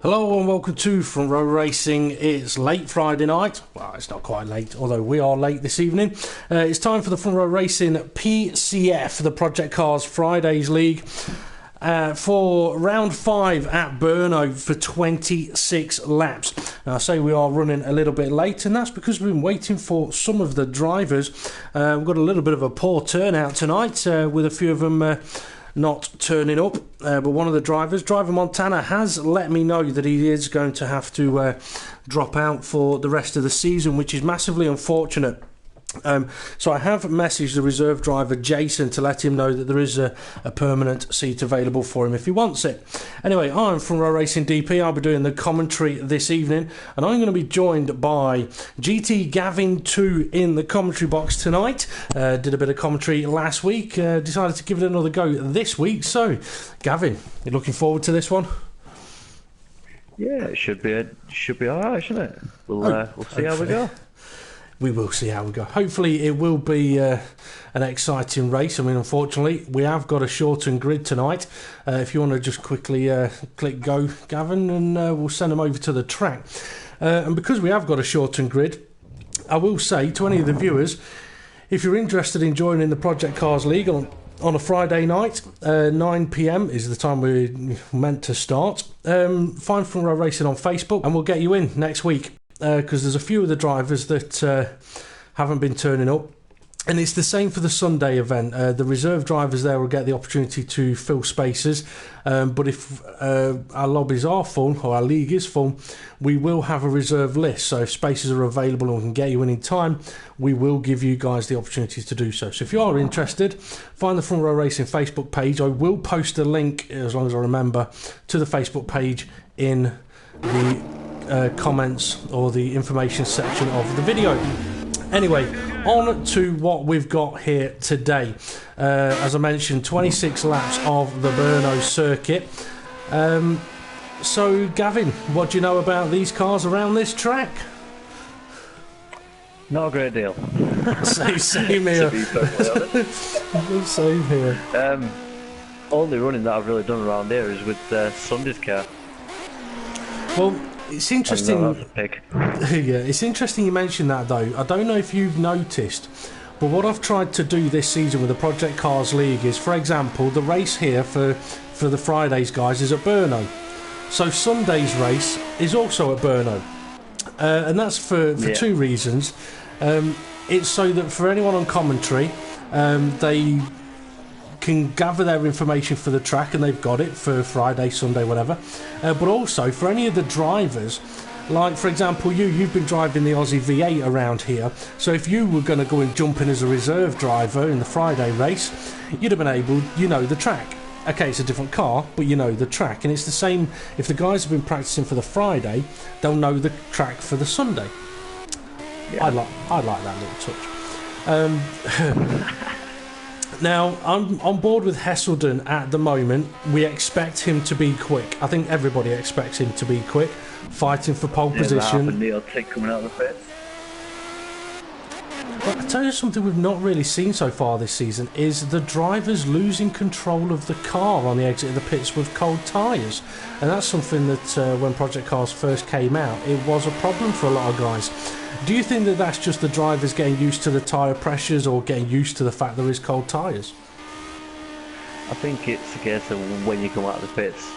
Hello and welcome to From Row Racing. It's late Friday night. Well, it's not quite late, although we are late this evening. It's time for the From Row Racing PCF, the Project Cars Fridays League, for round 5 at Brno for 26 laps. Now, I say we are running a little bit late, and that's because we've been waiting for some of the drivers. We've got a little bit of a poor turnout tonight, with a few of them not turning up, but one of the drivers, Driver Montana, has let me know that he is going to have to drop out for the rest of the season, which is massively unfortunate. So I have messaged the reserve driver Jason to let him know that there is a permanent seat available for him if he wants it. Anyway, I'm from Row Racing DP. I'll be doing the commentary this evening, and I'm going to be joined by GT Gavin 2 in the commentary box tonight. Did a bit of commentary last week, decided to give it another go this week. So, Gavin, you looking forward to this one? Yeah, it should be all right, shouldn't it? We'll see how we go. We will see how we go. Hopefully it will be an exciting race. I mean, unfortunately, we have got a shortened grid tonight. If you want to just quickly click go, Gavin, and we'll send them over to the track. And because we have got a shortened grid, I will say to any of the viewers, if you're interested in joining the Project Cars League on a Friday night, 9 PM is the time we're meant to start, find From Row Racing on Facebook and we'll get you in next week. Because there's a few of the drivers that haven't been turning up, and it's the same for the Sunday event. The reserve drivers there will get the opportunity to fill spaces, but if our lobbies are full or our league is full, we will have a reserve list. So if spaces are available and we can get you in time, we will give you guys the opportunity to do so. So if you are interested, find the Front Row Racing Facebook page. I will post a link, as long as I remember, to the Facebook page in the comments or the information section of the video. Anyway, on to what we've got here today. As I mentioned, 26 laps of the Brno circuit. So, Gavin, what do you know about these cars around this track? Not a great deal. Same here. To be perfectly honest. Same here. Only running that I've really done around here is with Sunday's car. Well, it's interesting. Yeah, it's interesting you mentioned that though. I don't know if you've noticed, but what I've tried to do this season with the Project Cars League is, for example, the race here for the Fridays guys is at Brno. So Sunday's race is also at Brno, and that's for two reasons. It's so that for anyone on commentary, they can gather their information for the track, and they've got it for Friday, Sunday, whatever. But also for any of the drivers, like for example you've been driving the Aussie V8 around here, so if you were going to go and jump in as a reserve driver in the Friday race, you'd have been able, the track. Okay, it's a different car, but you know the track, and it's the same if the guys have been practicing for the Friday, they'll know the track for the Sunday. Yeah. I like that little touch. Now, I'm on board with Hesselden at the moment. We expect him to be quick. I think everybody expects him to be quick, fighting for pole position. Coming out of the pits. But I tell you something we've not really seen so far this season is the drivers losing control of the car on the exit of the pits with cold tyres. And that's something that when Project Cars first came out, it was a problem for a lot of guys. Do you think that that's just the drivers getting used to the tyre pressures or getting used to the fact there is cold tyres? I think it's a case of when you come out of the pits,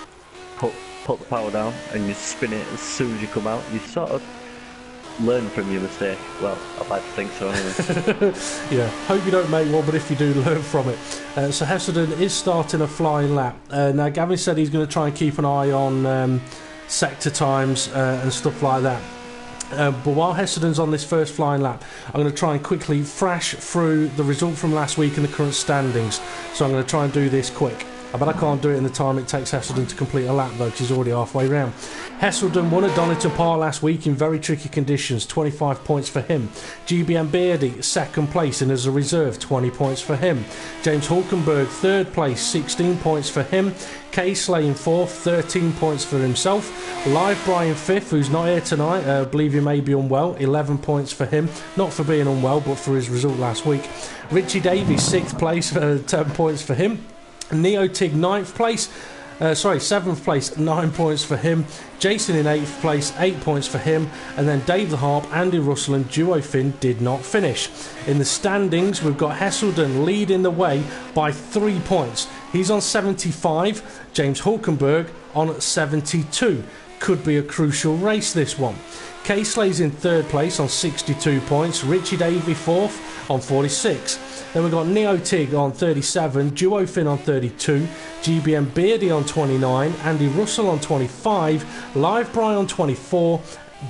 put the power down and you spin it as soon as you come out. You sort of learn from your mistake. Well, I'd like to think so anyway. Yeah, hope you don't make one, but if you do, learn from it. So Hesselden is starting a flying lap. Now Gavin said he's going to try and keep an eye on sector times and stuff like that. But while Hesselden's on this first flying lap, I'm going to try and quickly thrash through the result from last week and the current standings. So I'm going to try and do this quick. I bet I can't do it in the time it takes Hesselden to complete a lap though, because he's already halfway round. Hesselden won at Donington Park last week in very tricky conditions, 25 points for him. GBM Beardy, second place and as a reserve, 20 points for him. James Hulkenberg, third place, 16 points for him. Kay Slay in fourth, 13 points for himself. Live Brian fifth, who's not here tonight, I believe he may be unwell, 11 points for him. Not for being unwell, but for his result last week. Richie Davies, sixth place, 10 points for him. Neotig, ninth place. Sorry, 7th place, 9 points for him. Jason in 8th place, 8 points for him. And then Dave the Harp, Andy Russell and Duo Finn did not finish. In the standings, we've got Hesselden leading the way by 3 points. He's on 75, James Hulkenberg on 72. Could be a crucial race, this one. Caslay's in 3rd place on 62 points. Richie Davey 4th on 46. Then we've got Neo Tig on 37, Duo Finn on 32, GBM Beardy on 29, Andy Russell on 25, Live Bry on 24,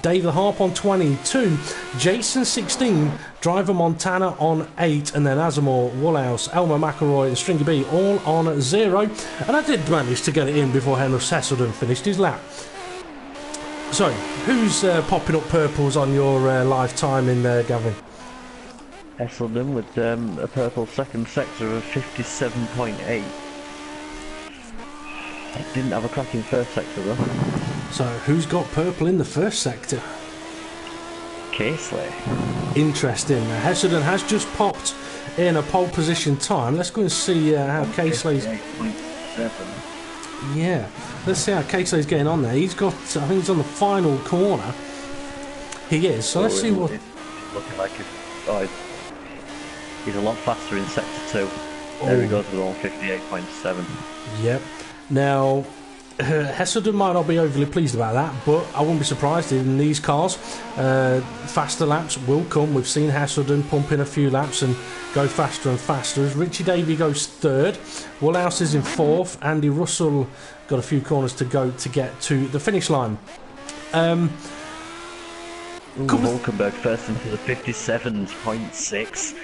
Dave the Harp on 22, Jason 16, Driver Montana on 8, and then Azamore, Woolhouse, Elmer McElroy and Stringy B all on 0. And I did manage to get it in before Henry Hesselden finished his lap. So, who's popping up purples on your live time in there, Gavin? Hesselden with a purple second sector of 57.8. Didn't have a cracking first sector though. So who's got purple in the first sector? Casely. Interesting. Hesselden has just popped in a pole position time. Let's go and see how Casely's... 58.7. Yeah, let's see how Casely's getting on there. He's got, I think he's on the final corner. He is, so let's see what... It's looking like he's a lot faster in sector 2. There he goes with all 58.7. Yep. Now, Hesselden might not be overly pleased about that, but I wouldn't be surprised in these cars. Faster laps will come. We've seen Hesselden pump in a few laps and go faster and faster. As Richie Davey goes 3rd, Woolhouse is in 4th, Andy Russell got a few corners to go to get to the finish line. Hulkenberg first into the 57.6.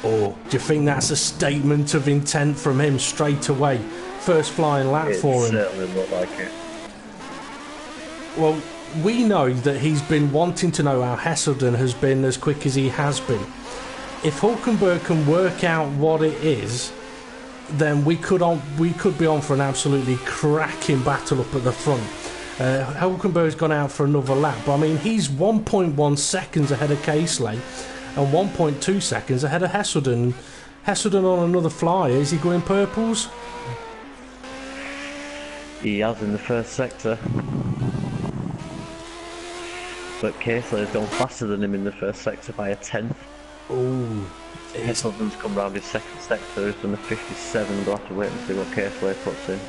Oh, do you think that's a statement of intent from him straight away? First flying lap for him. It certainly looked like it. Well, we know that he's been wanting to know how Hesselden has been as quick as he has been. If Hulkenberg can work out what it is, then we could be on for an absolutely cracking battle up at the front. Hulkenberg's gone out for another lap, but I mean he's 1.1 seconds ahead of Casely and 1.2 seconds ahead of Hesselden. Hesselden on another flyer. Is he going purples? He has in the first sector. But Casely has gone faster than him in the first sector by a 10th. Oh. Hesselden's come round his second sector, he's done a 57, we'll have to wait and see what Casely puts in.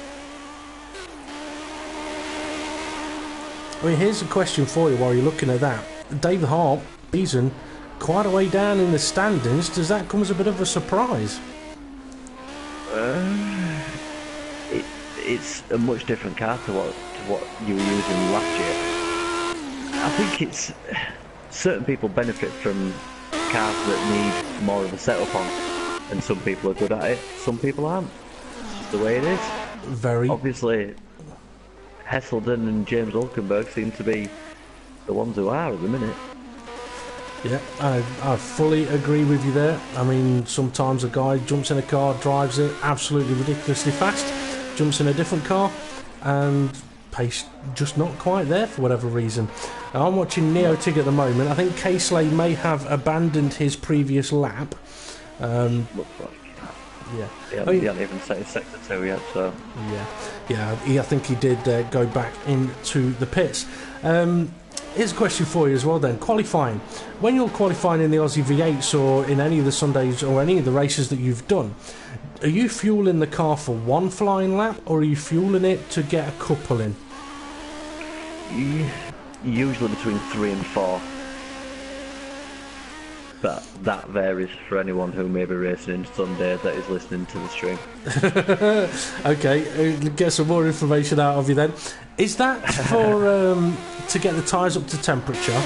I mean, here's a question for you while you're looking at that. Dave Harp, Beeson, quite a way down in the standings. Does that come as a bit of a surprise? It's a much different car to what you were using last year. I think it's certain people benefit from cars that need more of a setup on, and some people are good at it, some people aren't. It's just the way it is. Very. Obviously, Hesselden and James Hulkenberg seem to be the ones who are at the minute. Yeah, I fully agree with you there. I mean, sometimes a guy jumps in a car, drives it absolutely ridiculously fast, jumps in a different car, and pace just not quite there for whatever reason. Now, I'm watching Neo Tig at the moment. I think Casely may have abandoned his previous lap. Looks like. Yeah. He hadn't even set his sector 2 yet, so... Yeah, I think he did go back into the pits. Here's a question for you as well then. Qualifying. When you're qualifying in the Aussie V8s or in any of the Sundays or any of the races that you've done, are you fueling the car for one flying lap or are you fueling it to get a couple in? Usually between 3 and 4. But that varies for anyone who may be racing in Sunday that is listening to the stream. Okay, get some more information out of you then. Is that for to get the tyres up to temperature,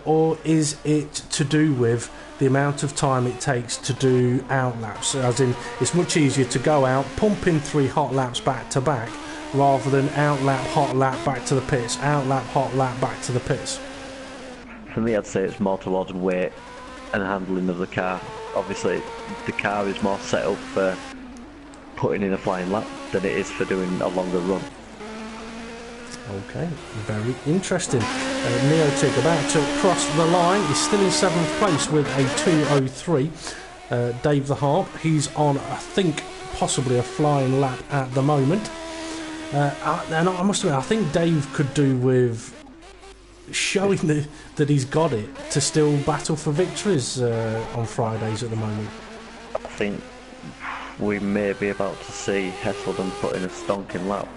or is it to do with the amount of time it takes to do out laps? As in, it's much easier to go out, pump in 3 hot laps back to back, rather than out lap, hot lap, back to the pits, out lap, hot lap, back to the pits. For me, I'd say it's more towards weight and handling of the car. Obviously, the car is more set up for putting in a flying lap than it is for doing a longer run. Okay, very interesting. Neo Tig about to cross the line. He's still in 7th place with a 2:03. Dave the Harp, he's on, I think, possibly a flying lap at the moment. And I must admit, I think Dave could do with showing that he's got it to still battle for victories on Fridays at the moment. I think we may be about to see Hesselden put in a stonking lap.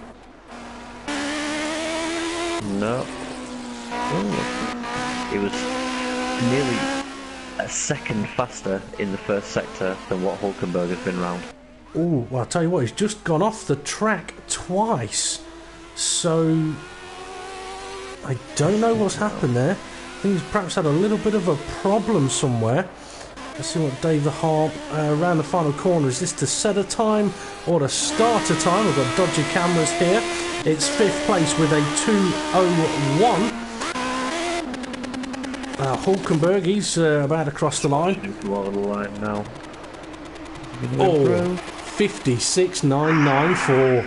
No. Ooh. He was nearly a second faster in the first sector than what Hulkenberg has been round. Oh, well, I'll tell you what, he's just gone off the track twice. So, I don't know what's happened there. I think he's perhaps had a little bit of a problem somewhere. Let's see what Dave the Harp around the final corner. Is this to set a time or to start a time? We've got dodgy cameras here. It's 5th place with a 2:01. Hulkenberg, he's about to cross the line. Over the line now. Oh, 56.994.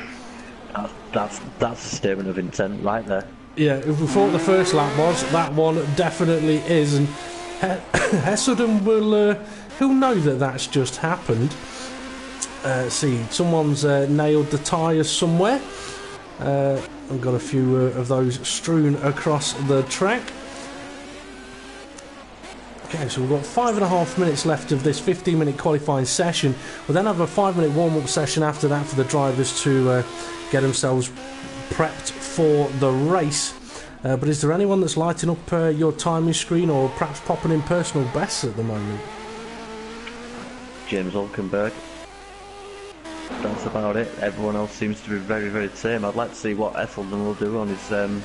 That's a statement of intent right there. Yeah, if we thought the first lap was, that one definitely is. And Hesselden will he'll know that that's just happened. See, someone's nailed the tyres somewhere. I've got a few of those strewn across the track. Okay, so we've got 5.5 minutes left of this 15-minute qualifying session. We'll then have a 5-minute warm-up session after that for the drivers to get themselves prepped for the race. But is there anyone that's lighting up your timing screen or perhaps popping in personal bests at the moment? James Hulkenberg. That's about it. Everyone else seems to be very, very the same. I'd like to see what Hesselden will do on his on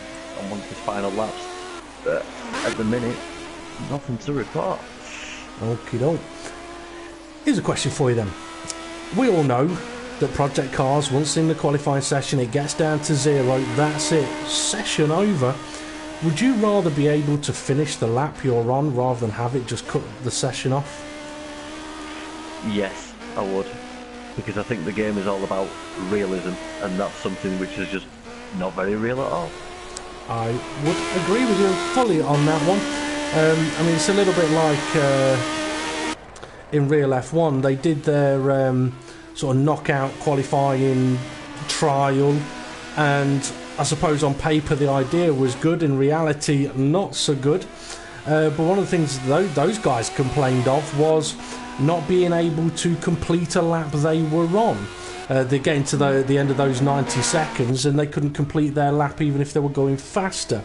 one of his final laps. But at the minute, nothing to report. Okie doke. Here's a question for you then. We all know that project cars, once in the qualifying session, it gets down to 0. That's it. Session over. Would you rather be able to finish the lap you're on rather than have it just cut the session off? Yes, I would. Because I think the game is all about realism, and that's something which is just not very real at all. I would agree with you fully on that one. I mean, it's a little bit like in real F1. They did their sort of knockout qualifying trial, and I suppose on paper the idea was good, in reality not so good. But one of the things those guys complained of was not being able to complete a lap they were on. They get into the end of those 90 seconds and they couldn't complete their lap even if they were going faster.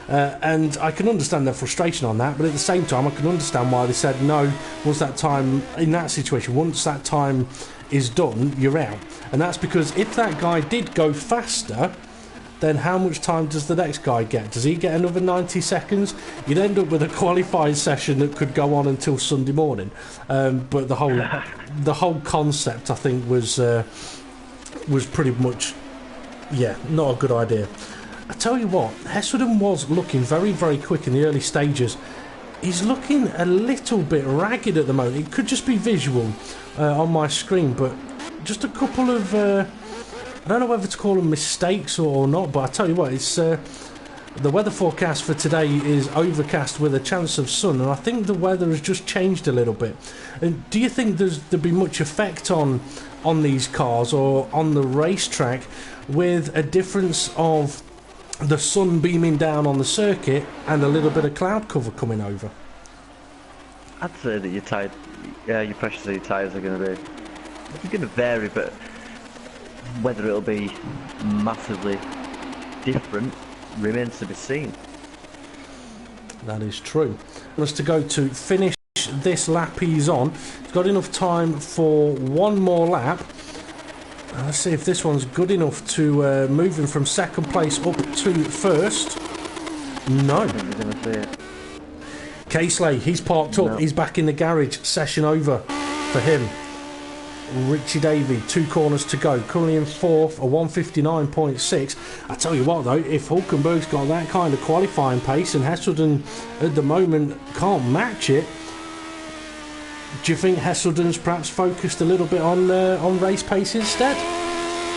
And I can understand their frustration on that, but at the same time I can understand why they said no. Once that time, in that situation, once that time is done, you're out. And that's because if that guy did go faster, then how much time does the next guy get? Does he get another 90 seconds? You'd end up with a qualifying session that could go on until Sunday morning. But the whole concept, I think, was pretty much, yeah, not a good idea. I tell you what, Hesselden was looking very, very quick in the early stages. He's looking a little bit ragged at the moment. It could just be visual on my screen, but just a couple of I don't know whether to call them mistakes or not, but I tell you what, it's the weather forecast for today is overcast with a chance of sun, and I think the weather has just changed a little bit. And do you think there'd be much effect on these cars or on the racetrack with a difference of the sun beaming down on the circuit and a little bit of cloud cover coming over? I'd say that your pressures of your tyres are going to vary, but whether it'll be massively different remains to be seen. That is true. Us to go to finish this lap he's on. He's got enough time for one more lap. Let's see if this one's good enough to move him from second place up to first. No. I think we're going to see it. Casely, he's parked up. No. He's back in the garage. Session over for him. Richie Davey, 2 corners to go, currently in 4th, a 159.6. I tell you what though, if Hulkenberg's got that kind of qualifying pace and Hesselden at the moment can't match it, do you think Hesselden's perhaps focused a little bit on race pace instead?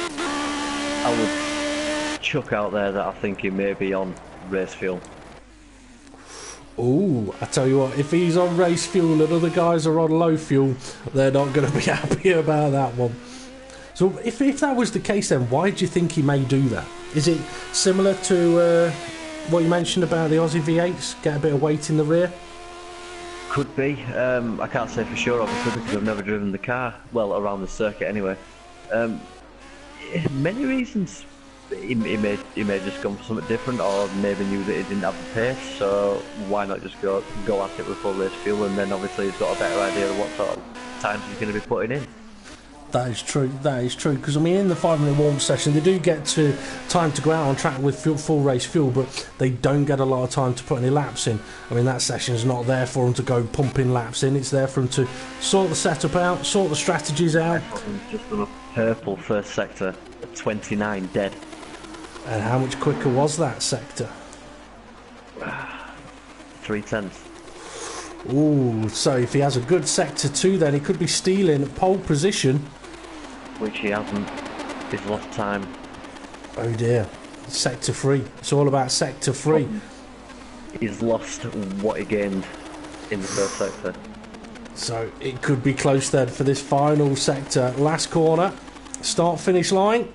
I would chuck out there that I think he may be on race fuel. Ooh, I tell you what, if he's on race fuel and other guys are on low fuel, they're not going to be happy about that one. So if that was the case, then why do you think he may do that? Is it similar to what you mentioned about the Aussie V8s, get a bit of weight in the rear? Could be. I can't say for sure, obviously, because I've never driven the car. Well, around the circuit anyway. Many reasons. He may just gone for something different, or maybe knew that he didn't have the pace. So why not just go at it with full race fuel, and then obviously he's got a better idea of what sort of times he's going to be putting in. That is true. That is true. Because I mean, in the 5-minute warm session, they do get time to go out on track with full race fuel, but they don't get a lot of time to put any laps in. I mean, that session is not there for them to go pumping laps in. It's there for them to sort the setup out, sort the strategies out. Just on a purple first sector, 29 dead. And how much quicker was that sector? 3/10. Ooh, so if he has a good sector 2, then he could be stealing pole position. Which he hasn't. He's lost time. Oh dear. Sector 3. It's all about sector 3. He's lost what he gained in the first sector. So it could be close then for this final sector. Last corner. Start finish line.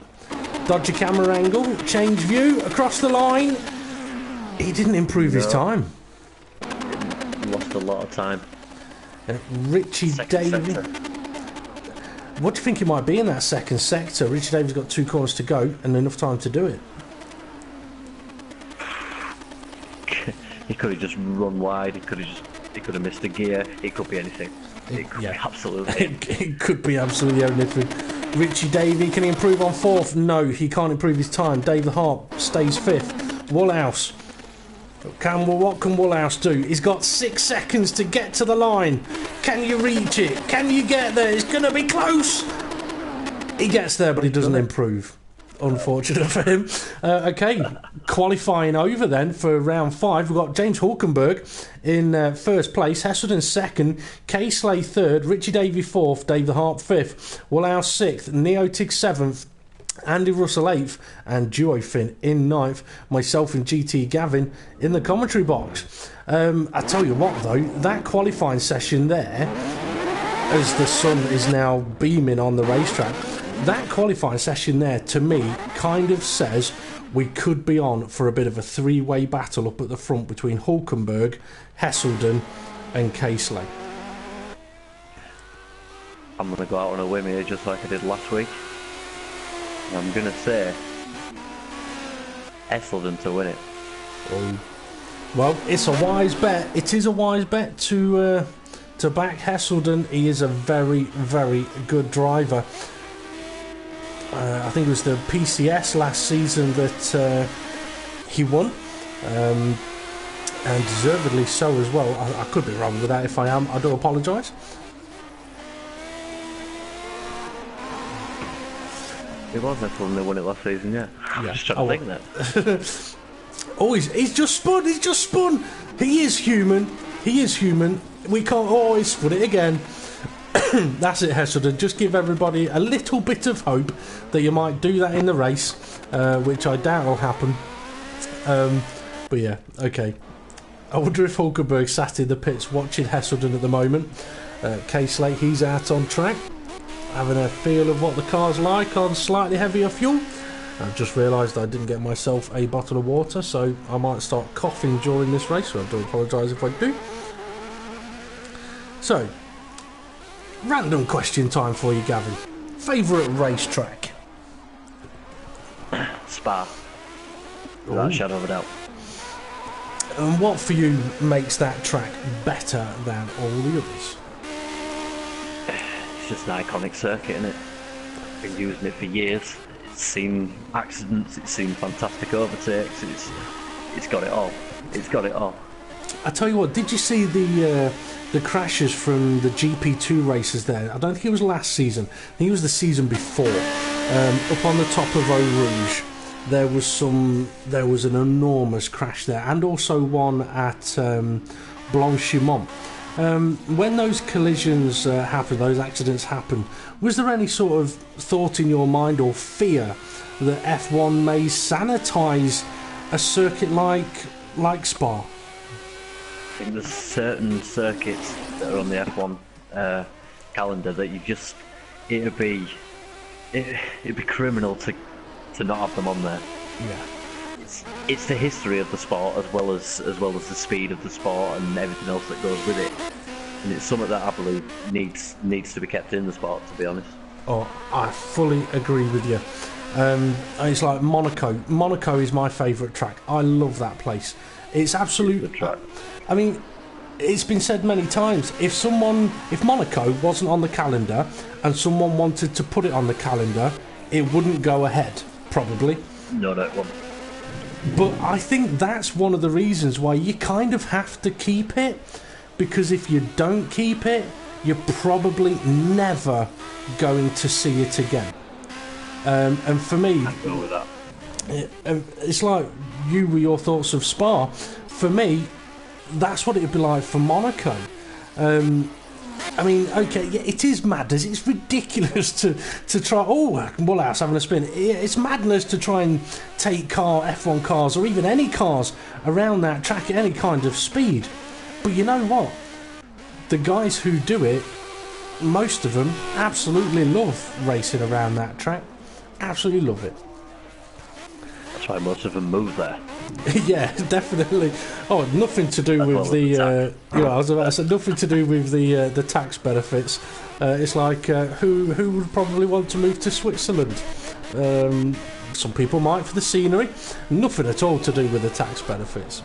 Dodge your camera angle. Change view. Across the line. He didn't improve his time. Lost a lot of time. Richie Davey. What do you think it might be in that second sector? Richie Davies got 2 corners to go and enough time to do it. He could have just run wide. He could have missed a gear. It could be anything. It could be absolutely. It could be absolutely anything. Richie Davey, can he improve on 4th? No, he can't improve his time. Dave the Harp stays 5th. Woolhouse. What can Woolhouse do? He's got 6 seconds to get to the line. Can you reach it? Can you get there? It's going to be close. He gets there, but he doesn't improve. Unfortunate for him. Okay, qualifying over then for round 5. We've got James Hulkenberg in first place, Heselden 2nd, K-Slay 3rd, Richie Davey 4th, Dave the Harp 5th, Woolhouse 6th, Neotig 7th, Andy Russell 8th, and Duo Finn in 9th. Myself and GT Gavin in the commentary box. I tell you what though, that qualifying session there, as the sun is now beaming on the racetrack, that qualifying session there to me kind of says we could be on for a bit of a 3-way battle up at the front between Hulkenberg, Heselden and K-Slay. I'm going to go out on a whim here just like I did last week. I'm going to say Heselden to win it. Oh. Well, it's a wise bet. It is a wise bet to back Heselden. He is a very, very good driver. I think it was the PCS last season that he won, and deservedly so as well. I could be wrong with that. If I am, I do apologise. It was Heselden that won it last season, yeah. I'm just trying to think that. Oh, he's just spun. He's just spun. He is human. He is human. We can't always spun it again. That's it, Heselden. Just give everybody a little bit of hope that you might do that in the race, which I doubt will happen. But yeah, okay. I wonder if Hulkenberg sat in the pits watching Heselden at the moment. K-Slate, he's out on track, having a feel of what the car's like on slightly heavier fuel. I've just realised I didn't get myself a bottle of water, so I might start coughing during this race, so I do apologise if I do. So, random question time for you, Gavin. Favourite racetrack? Spa. Without a shadow of a doubt. And what for you makes that track better than all the others? It's just an iconic circuit, isn't it? I've been using it for years. It's seen accidents, it's seen fantastic overtakes, it's got it all. It's got it all. I tell you what, did you see the crashes from the GP2 races there? I don't think it was last season. I think it was the season before. Up on the top of Eau Rouge, there was an enormous crash there, and also one at Blanchimont. When those collisions happen, those accidents happen, was there any sort of thought in your mind or fear that F1 may sanitise a circuit like Spa? I think there's certain circuits that are on the F1 calendar that it'd be it'd be criminal to not have them on there. Yeah. It's the history of the sport as well as the speed of the sport and everything else that goes with it. And it's something that I believe needs to be kept in the sport, to be honest. Oh, I fully agree with you. It's like Monaco. Monaco is my favourite track. I love that place. It's absolute. I mean, it's been said many times. If Monaco wasn't on the calendar and someone wanted to put it on the calendar, it wouldn't go ahead. Probably. No, that won't. But I think that's one of the reasons why you kind of have to keep it, because if you don't keep it, you're probably never going to see it again. And for me, I go with that. It's like you with your thoughts of Spa. For me, that's what it'd be like for Monaco. I mean, okay, yeah, it is madness. It's ridiculous to try. Oh, Mullhouse having a spin. It's madness to try and take F1 cars or even any cars around that track at any kind of speed. But you know what? The guys who do it, most of them absolutely love racing around that track. Absolutely love it. That's why most of them move there. Yeah, definitely. Oh, nothing to do with the. I was about to say nothing to do with the tax benefits. It's like who would probably want to move to Switzerland? Some people might for the scenery. Nothing at all to do with the tax benefits.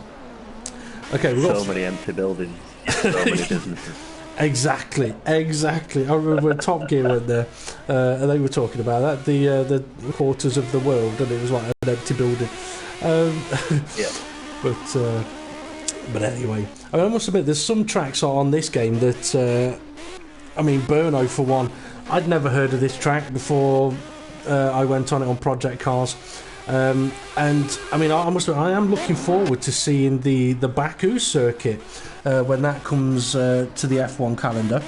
Okay, we've got so many empty buildings, so many businesses. Exactly. I remember when Top Gear went there, and they were talking about that, the quarters of the world, and it was like an empty building. Yeah. But anyway, I mean, I must admit, there's some tracks on this game that, I mean, Brno for one, I'd never heard of this track before I went on it on Project Cars. And I mean, I must admit, I am looking forward to seeing the Baku circuit when that comes to the F1 calendar,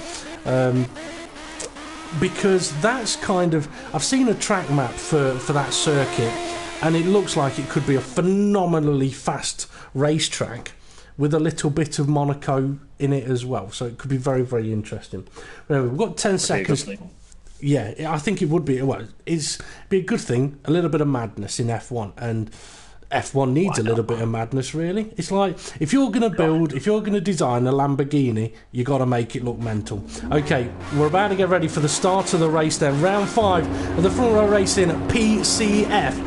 because that's kind of, I've seen a track map for that circuit, and it looks like it could be a phenomenally fast racetrack with a little bit of Monaco in it as well. So it could be very, very interesting. Anyway, we've got 10 seconds. Yeah, I think it would be. Well, it's be a good thing. A little bit of madness in F1, and F1 needs a little bit of madness. Really, it's like if you're going to design a Lamborghini, you got to make it look mental. Okay, we're about to get ready for the start of the race. Then round 5 of the front row racing PCF.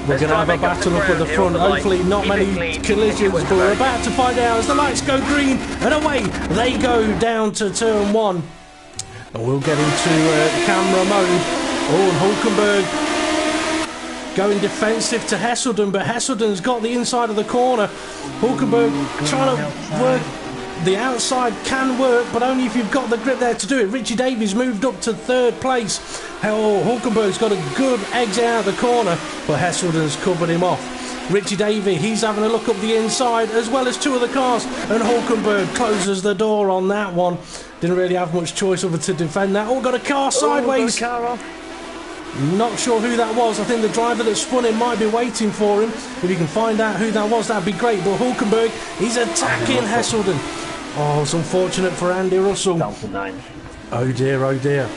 We're going to have a battle up at the front. Hopefully not many collisions, but we're about to find out as the lights go green and away they go down to turn 1. And we'll get into camera mode. Oh, and Hulkenberg going defensive to Hesselden, but Hesselden's got the inside of the corner. Hulkenberg trying to work. The outside can work, but only if you've got the grip there to do it. Richie Davies moved up to 3rd place. Oh, Hulkenberg's got a good exit out of the corner, but Hesselden's covered him off. Richie Davey, he's having a look up the inside, as well as 2 of the cars, and Hulkenberg closes the door on that one. Didn't really have much choice other to defend that. Oh, got a car sideways. Got a car off. Not sure who that was. I think the driver that spun it might be waiting for him. If you can find out who that was, that'd be great. But Hulkenberg, he's attacking Hesselden. Oh, it's unfortunate for Andy Russell. Down to 9. Oh dear, oh dear.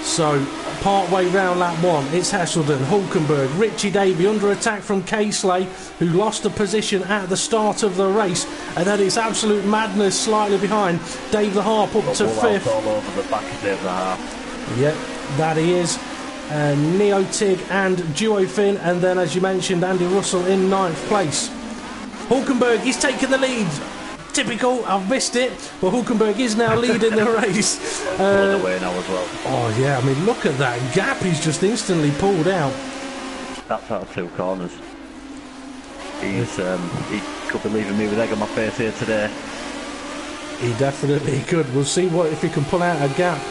So, part way round lap 1, it's Hesselden, Hulkenberg, Richie Davey under attack from K-Slay, who lost a position at the start of the race, and then it's absolute madness slightly behind. Dave the Harp up to 5th. All over the back of Dave the Harp. Yep, that he is. Neo Tig and Duo Finn, and then, as you mentioned, Andy Russell in 9th place. Hulkenberg, he's taken the lead. Typical, I've missed it, but Hulkenberg is now leading the race. Away now as well. Oh yeah, I mean, look at that gap he's just instantly pulled out. That's out of 2 corners. He could be leaving me with egg on my face here today. He definitely could. We'll see if he can pull out a gap.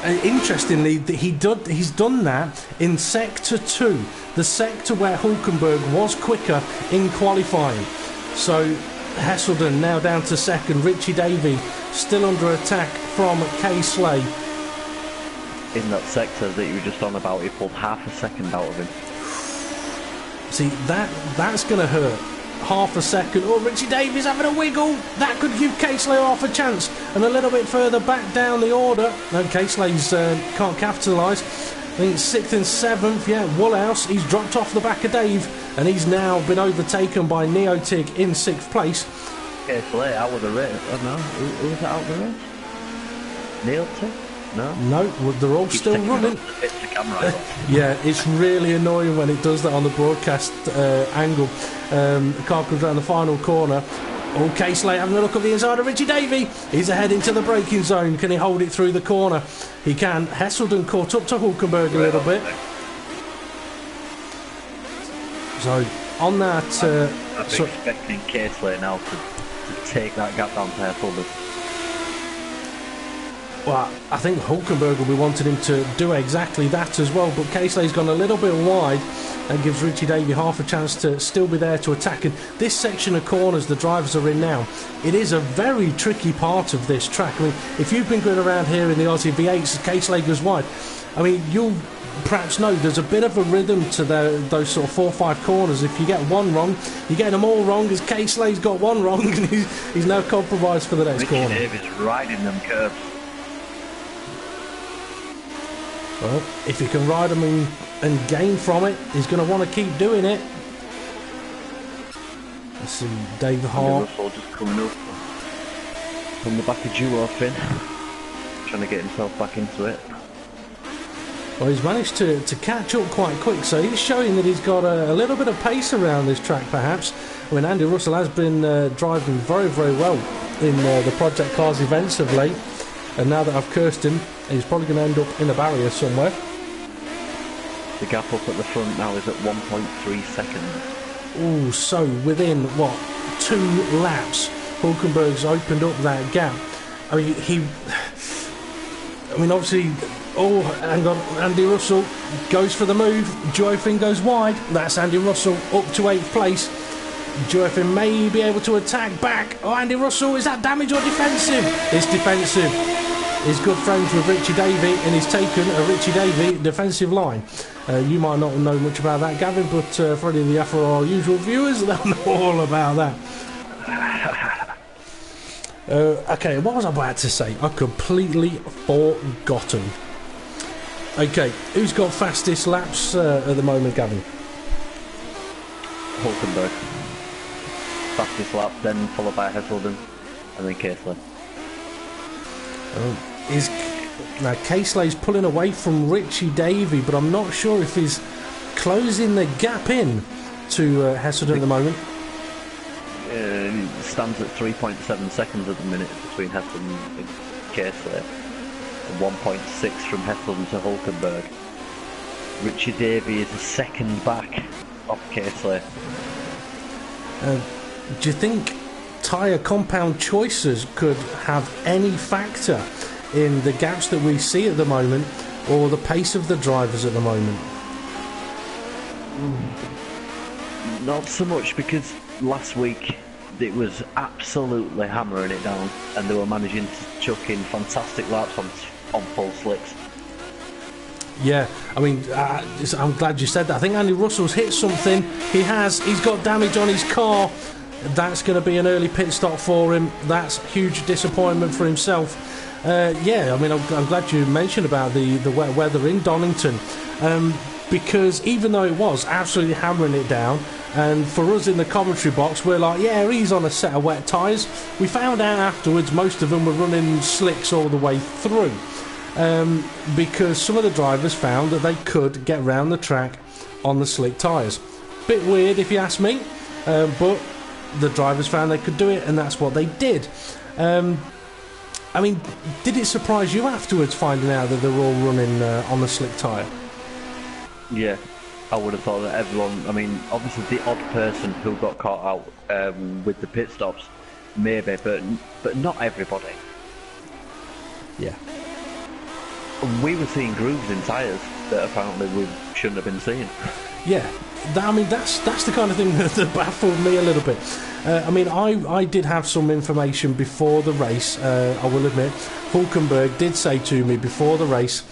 Interestingly, he's done that in Sector 2, the sector where Hulkenberg was quicker in qualifying. So Hesselden now down to 2nd, Richie Davey still under attack from K-Slay. In that sector that you were just on about, he pulled half a second out of him. See, that's going to hurt. Half a second. Oh, Richie Davies having a wiggle. That could give K-Slay half a chance. And a little bit further back down the order. No, K-Slay's can't capitalise. think 6th and 7th, yeah, Woolhouse, he's dropped off the back of Dave, and he's now been overtaken by Neotig in 6th place. Okay, so out of the race. Oh no, who was out of the race? Neotig? No? No, well, they're all still running. It's the camera. Yeah, it's really annoying when it does that on the broadcast angle. The car comes around the final corner. Oh, Casely having a look at the inside of Richie Davey. He's ahead into the braking zone. Can he hold it through the corner? He can. Hesselden caught up to Hulkenberg a little bit. So, on that... I'm expecting Casely now to take that gap down to Hesselden. Well, I think Hulkenberg will be wanting him to do exactly that as well, but Casely's gone a little bit wide and gives Richie Davey half a chance to still be there to attack. And this section of corners the drivers are in now, it is a very tricky part of this track. I mean, if you've been going around here in the Aussie V8s, Casely goes wide. I mean, you'll perhaps know there's a bit of a rhythm to those sort of 4 or 5 corners. If you get one wrong, you get them all wrong, as Casely's got one wrong and he's now compromised for the next corner. Richie Davies riding them curves. Well, if he can ride them and gain from it, he's going to want to keep doing it. Let's see, Dave Hart. Russell just coming up from the back of Duo Finn, trying to get himself back into it. Well, he's managed to catch up quite quick, so he's showing that he's got a little bit of pace around this track, perhaps. I mean, Andy Russell has been driving very, very well in the Project Cars events of late. And now that I've cursed him, he's probably going to end up in a barrier somewhere. The gap up at the front now is at 1.3 seconds. Oh, so within, 2 laps, Hulkenberg's opened up that gap. I mean, obviously, hang on, Andy Russell goes for the move. Joyfin goes wide. That's Andy Russell up to 8th place. Joyfin may be able to attack back. Oh, Andy Russell, is that damage or defensive? It's defensive. He's good friends with Richie Davey and he's taken a Richie Davey defensive line. You might not know much about that, Gavin, but for any of the for our usual viewers, they'll know all about that. Okay, what was I about to say? I've completely forgotten. Okay, who's got fastest laps at the moment, Gavin? Hulkenberg. Fastest lap, then followed by Hesselden, and then Casely. Now Casely's pulling away from Richie Davey, but I'm not sure if he's closing the gap in to Hesselden at the moment. It stands at 3.7 seconds at the minute between Hesselden and Casely, and 1.6 from Hesselden to Hulkenberg. Richie Davey is a second back off Casely. Do you think tyre compound choices could have any factor in the gaps that we see at the moment, or the pace of the drivers at the moment? Not so much, because last week it was absolutely hammering it down and they were managing to chuck in fantastic laps on full slicks. Yeah, I mean, I'm glad you said that. I think Andy Russell's hit something. He's got damage on his car. That's going to be an early pit stop for him. That's huge disappointment for himself. Yeah, I mean, I'm glad you mentioned about the wet weather in Donington, because even though it was absolutely hammering it down, and for us in the commentary box, we're like, yeah, he's on a set of wet tyres. We found out afterwards most of them were running slicks all the way through, because some of the drivers found that they could get round the track on the slick tyres. Bit weird if you ask me, but the drivers found they could do it, and that's what they did. I mean, did it surprise you afterwards finding out that they were all running on the slick tyre? Yeah. I would have thought that everyone, I mean, obviously the odd person who got caught out with the pit stops, maybe, but not everybody. Yeah. We were seeing grooves in tyres that apparently we shouldn't have been seeing. Yeah, I mean, that's the kind of thing that baffled me a little bit. I mean, I did have some information before the race, I will admit. Hulkenberg did say to me before the race,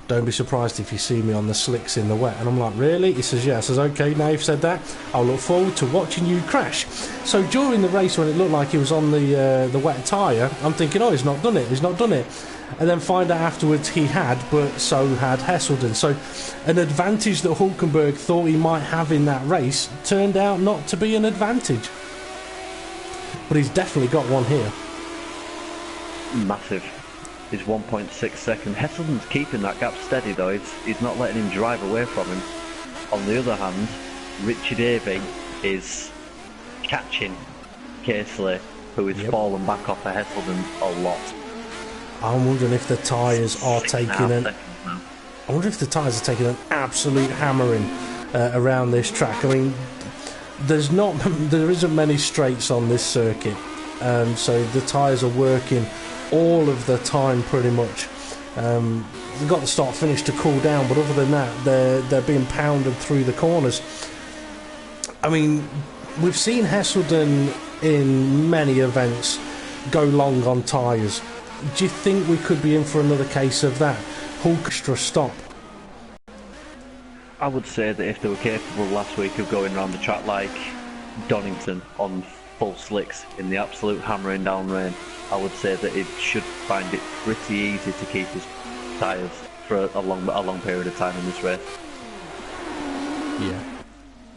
don't be surprised if you see me on the slicks in the wet. And I'm like, really? He says, yeah. I says, okay, now you've said that, I'll look forward to watching you crash. So during the race, when it looked like he was on the wet tyre, I'm thinking, oh, he's not done it. and then find out afterwards he had, but so had Hesselden. So an advantage that Hulkenberg thought he might have in that race turned out not to be an advantage. But he's definitely got one here. Massive. He's 1.6 seconds. Hesselden's keeping that gap steady though. He's not letting him drive away from him. On the other hand, Richie Davey is catching Casely, who is falling back off of Hesselden a lot. I'm wondering if the tyres are taking an absolute hammering around this track. I mean, there isn't many straights on this circuit, so the tyres are working all of the time pretty much. They've got the start finish to cool down, but other than that, they're being pounded through the corners. I mean, we've seen Hesselden in many events go long on tyres. Do you think we could be in for another case of that? Hulk extra stop. I would say that if they were capable last week of going around the track like Donington on full slicks in the absolute hammering down rain, I would say that it should find it pretty easy to keep his tyres for a long period of time in this race. Yeah,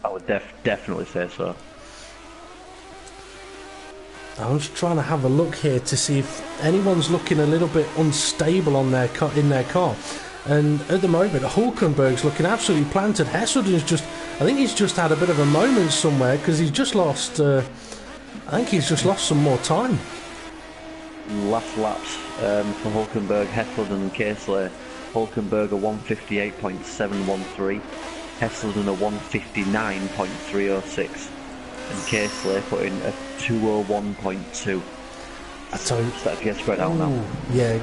I would definitely say so. I'm just trying to have a look here to see if anyone's looking a little bit unstable on their in their car. And at the moment, Hulkenberg's looking absolutely planted. Hesselden's I think he's just had a bit of a moment somewhere because he's just lost. I think he's just lost some more time. Last laps for Hulkenberg, Hesselden and Casely. Hulkenberg a 158.713, Hesselden a 159.306, and Casely put in a 201.2. So that gets spread out now. Yeah,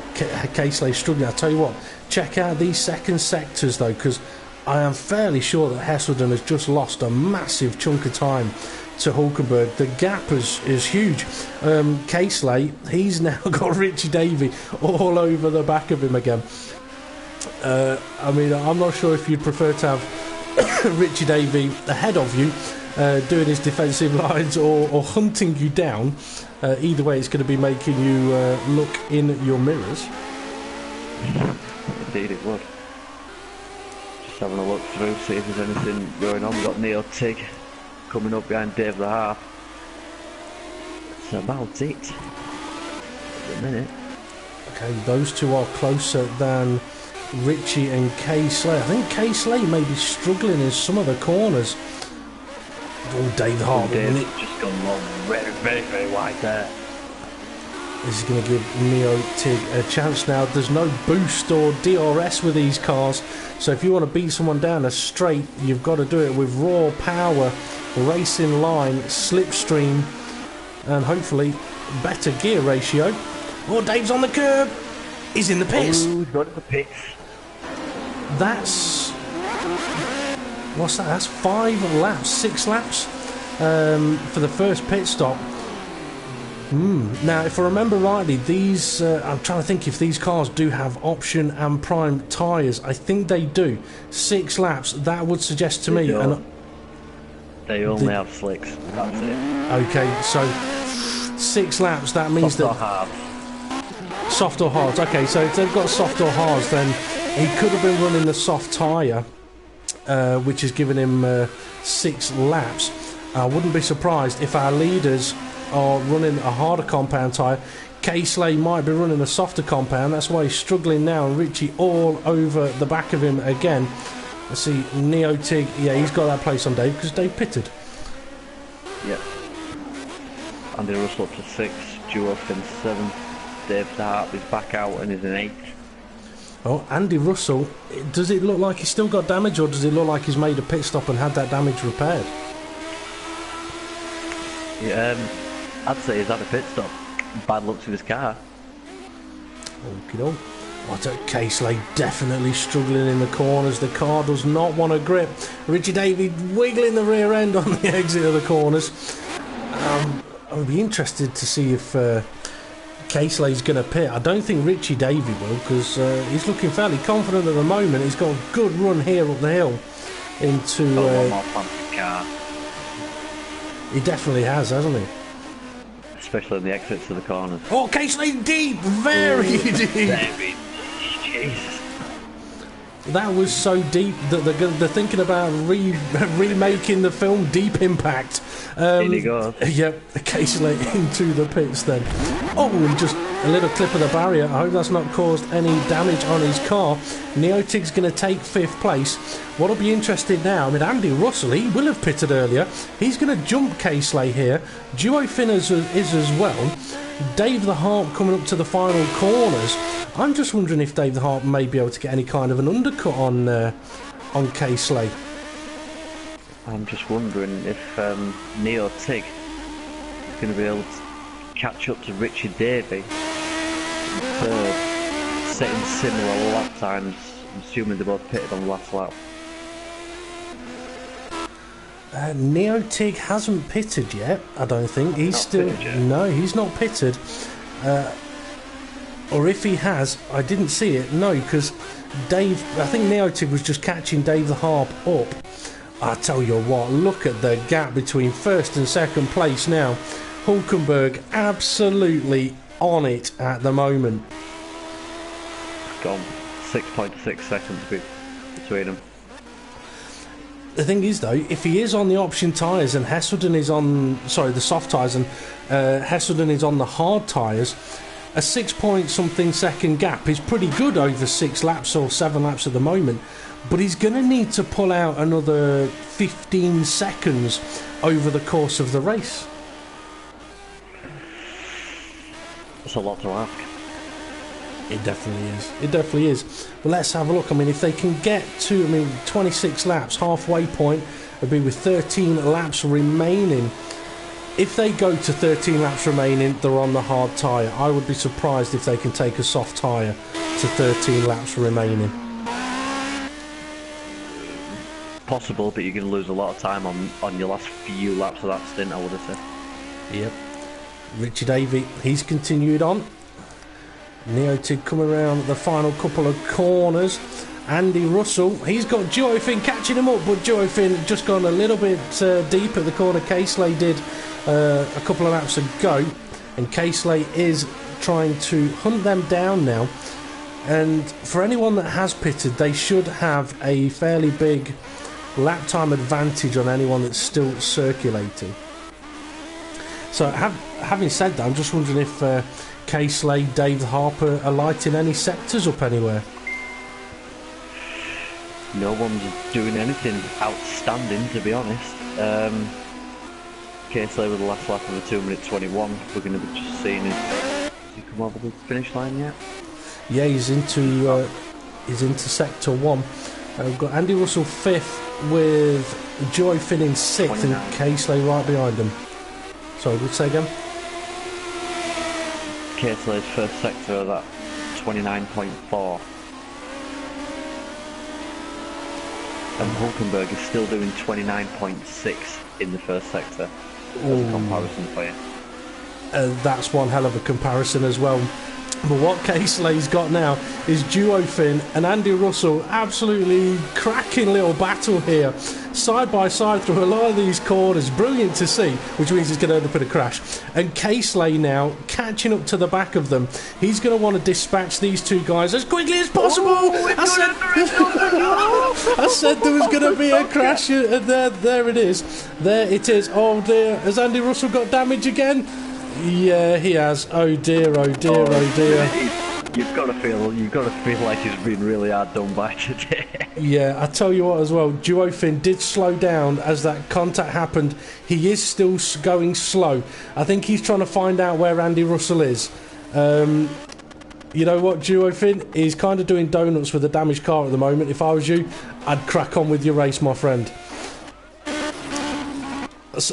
Casely's struggling. I tell you what, check out these second sectors though, because I am fairly sure that Hesselden has just lost a massive chunk of time to Hulkenberg. The gap is huge. Casely, he's now got Richie Davey all over the back of him again. I mean, I'm not sure if you'd prefer to have Richie Davey ahead of you, doing his defensive lines, or hunting you down. Either way, it's going to be making you look in your mirrors. Indeed it would. Just having a look through, see if there's anything going on. We've got Neo Tig coming up behind Dave the Half. That's about it at the minute. Okay, those two are closer than Richie and Casely. I think Casely may be struggling in some of the corners. Oh, Dave Hart. Dave's just gone long, very wide there. This is going to give Neo Tig a chance now. There's no boost or DRS with these cars, so if you want to beat someone down a straight, you've got to do it with raw power, racing line, slipstream, and hopefully better gear ratio. Oh, Dave's on the curb. He's in the pits. Oh, he's got in the pits. That's... what's that? That's 6 laps for the first pit stop. Now, if I remember rightly, these... I'm trying to think if these cars do have option and prime tyres. I think they do. 6 laps, that would suggest to me... They only have slicks, that's it. Okay, so 6 laps, that means soft that... or hard. Soft or hard. Okay, so if they've got soft or hards, then he could have been running the soft tyre, which has given him 6 laps. I wouldn't be surprised if our leaders are running a harder compound tyre. Casely might be running a softer compound. That's why he's struggling now, and Richie all over the back of him again. Let's see, Neo Tig, yeah, he's got that place on Dave because Dave pitted. Yep. Andy Russell up to 6, Duoff in 7, Dave Hart is back out and is in 8. Oh, Andy Russell, does it look like he's still got damage, or does it look like he's made a pit stop and had that damage repaired? Yeah, I'd say he's had a pit stop. Bad looks with his car. Okey-doke. Casely definitely struggling in the corners. The car does not want to grip. Richie Davey wiggling the rear end on the exit of the corners. I would be interested to see if Casely's going to pit. I don't think Richie Davey will, because he's looking fairly confident at the moment. He's got a good run here up the hill into... one more fancy car. He definitely has, hasn't he? especially in the exits of the corners. Oh, Casely deep, very deep. Very, Jesus. That was so deep that they're thinking about remaking the film Deep Impact. In he goes. Yep, Casely into the pits then. Oh, and just a little clip of the barrier. I hope that's not caused any damage on his car. Neotig's going to take 5th place. What'll be interesting now, I mean, Andy Russell, he will have pitted earlier. He's going to jump Casely here. Duo Finn is as well. Dave the Harp coming up to the final corners. I'm just wondering if Dave the Harp may be able to get any kind of an undercut on Casely. I'm just wondering if Neo Tig is going to be able to catch up to Richie Davey in 3rd, setting similar lap times. I'm assuming they both pitted on the last lap. Neo Tig hasn't pitted yet, I don't think. He's still... No, he's not pitted. Or if he has, I didn't see it. No, because Dave... I think Neo Tig was just catching Dave the Harp up. I tell you what, look at the gap between 1st and 2nd place now. Hulkenberg absolutely on it at the moment. Gone 6.6 seconds between them. The thing is, though, if he is on the option tyres and Hesselden is on... Sorry, the soft tyres and Hesselden is on the hard tyres, a 6-point-something second gap is pretty good over 6 laps or 7 laps at the moment. But he's going to need to pull out another 15 seconds over the course of the race. That's a lot to ask. It definitely is. It definitely is. But let's have a look. I mean, if they can get to, 26 laps, halfway point, it'd be with 13 laps remaining. If they go to 13 laps remaining, they're on the hard tyre. I would be surprised if they can take a soft tyre to 13 laps remaining. Possible, but you're going to lose a lot of time on your last few laps of that stint, I would have said. Yep. Richie Davey, he's continued on. Neotig coming around the final couple of corners. Andy Russell, he's got Duo Finn catching him up, but Duo Finn just gone a little bit deep at the corner. Casely did a couple of laps ago, and Casely is trying to hunt them down now. And for anyone that has pitted, they should have a fairly big lap time advantage on anyone that's still circulating. So having said that, I'm just wondering if Casely, Dave Harper are lighting any sectors up anywhere. No one's doing anything outstanding, to be honest. Casely with the last lap of the 2:21. We're going to be just seeing him. Has he come over the finish line yet? Yeah, he's into sector 1. We've got Andy Russell 5th with Joy Finn in 6th 29. And Casely right behind him. Sorry, would say again? Casely's first sector of that 29.4. And Hulkenberg is still doing 29.6 in the first sector. As a comparison for you. That's one hell of a comparison as well. But what Casely's got now is Duo Finn and Andy Russell absolutely cracking little battle here, side by side through a lot of these corners. Brilliant to see, which means he's going to end up in a crash. And Casely now catching up to the back of them. He's going to want to dispatch these two guys as quickly as possible. I said there was going to be a crash. There it is. There it is. Oh dear. Has Andy Russell got damage again? Yeah, he has. Oh dear, oh dear, oh dear. You've got to feel like he's been really hard done by today. Yeah, I tell you what as well, Duo Finn did slow down as that contact happened. He is still going slow. I think he's trying to find out where Andy Russell is. You know what, Duo Finn? He's kind of doing donuts with a damaged car at the moment. If I was you, I'd crack on with your race, my friend.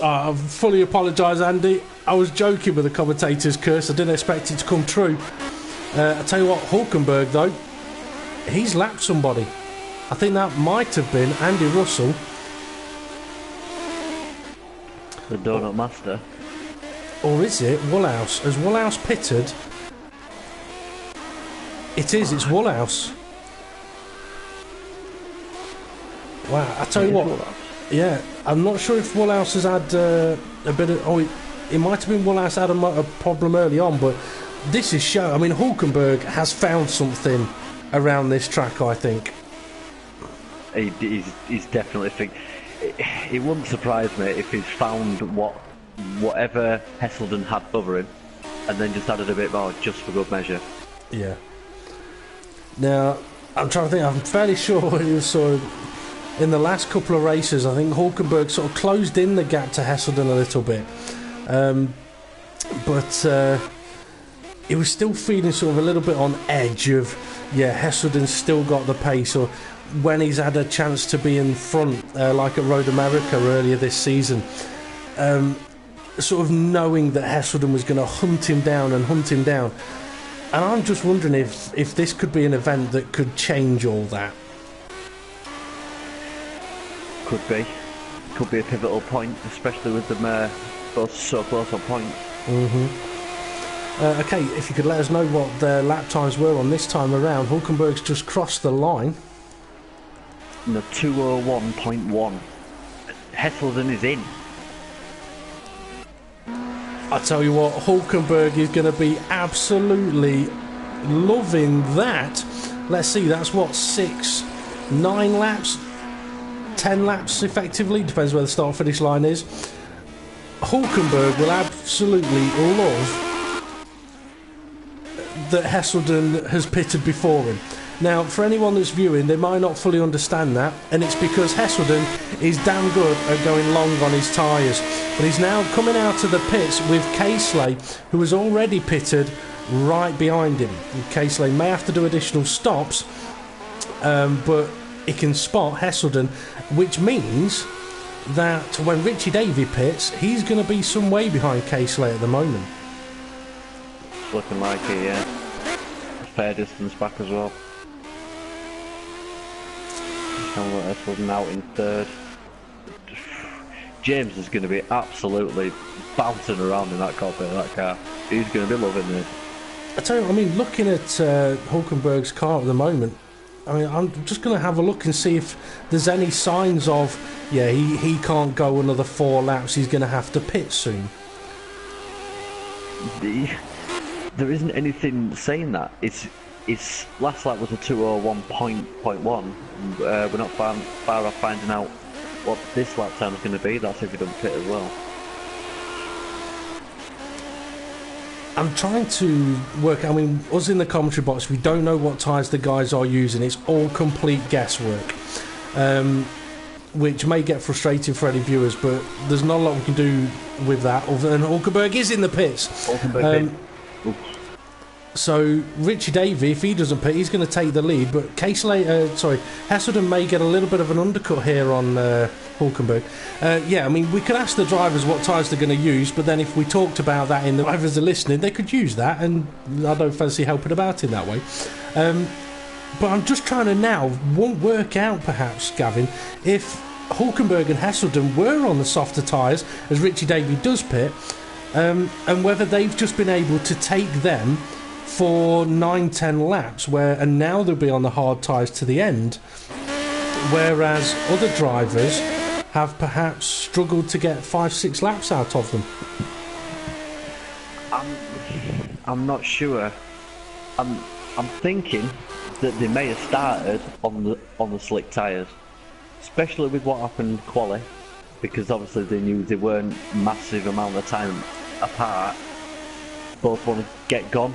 I fully apologise, Andy. I was joking with the commentator's curse. I didn't expect it to come true. I tell you what, Hulkenberg, though, he's lapped somebody. I think that might have been Andy Russell. The Donut Master. Or is it Woolhouse? Has Woolhouse pitted? It is, it's Woolhouse. Wow, I tell you what. Yeah, I'm not sure if Woolhouse has had a bit of... Oh, it might have been Woolhouse had a problem early on, but this is show. I mean, Hulkenberg has found something around this track, I think. He's definitely it wouldn't surprise me if he's found whatever Hesselden had over him, and then just added a bit more just for good measure. Yeah. Now, I'm trying to think. I'm fairly sure it was sort of in the last couple of races. I think Hulkenberg sort of closed in the gap to Hesselden a little bit, but he was still feeling sort of a little bit on edge of, Hesselden's still got the pace, or when he's had a chance to be in front, like at Road America earlier this season, sort of knowing that Hesselden was going to hunt him down. And I'm just wondering if this could be an event that could change all that. Could be a pivotal point, especially with them both so close on points. Okay, if you could let us know what their lap times were on this time around. Hulkenberg's just crossed the line. No, 2:01.1. Hesselden is in. I tell you what, Hulkenberg is going to be absolutely loving that. Let's see, that's what, 9 laps? 10 laps effectively, depends where the start-finish line is. Hulkenberg will absolutely love that Hesselden has pitted before him. Now, for anyone that's viewing, they might not fully understand that, and it's because Hesselden is damn good at going long on his tyres. But he's now coming out of the pits with Casely, who has already pitted right behind him. Casely may have to do additional stops, but he can spot Hesselden, which means that when Richie Davey pits, he's going to be some way behind Casely at the moment. It's looking like a fair distance back as well. Hesselden out in third. James is going to be absolutely bouncing around in that cockpit of that car. He's going to be loving this. I tell you what, I mean, looking at Hulkenberg's car at the moment, I mean, I'm just going to have a look and see if there's any signs of, he can't go another 4 laps, he's going to have to pit soon. There isn't anything saying that. Its last lap was a 2:01.1. We're not far off finding out what this lap time is going to be. That's if he doesn't pit as well. I'm trying to work. I mean, us in the commentary box, we don't know what tyres the guys are using. It's all complete guesswork, which may get frustrating for any viewers. But there's not a lot we can do with that. Other than Hulkenberg is in the pits. So Richie Davey, if he doesn't pit, he's going to take the lead. But Hesselden may get a little bit of an undercut here on Hulkenberg. I mean, we could ask the drivers what tyres they're going to use, but then if we talked about that in the drivers are listening, they could use that, and I don't fancy helping about in that way. But I'm just trying to now work out, perhaps, Gavin, if Hulkenberg and Hesselden were on the softer tyres, as Richie Davey does pit, and whether they've just been able to take them for 9-10 laps, and now they'll be on the hard tyres to the end, whereas other drivers have perhaps struggled to get 5-6 laps out of them. I'm not sure. I'm thinking that they may have started on the slick tyres, especially with what happened quali, because obviously they knew they weren't massive amount of time apart. Both want to get gone.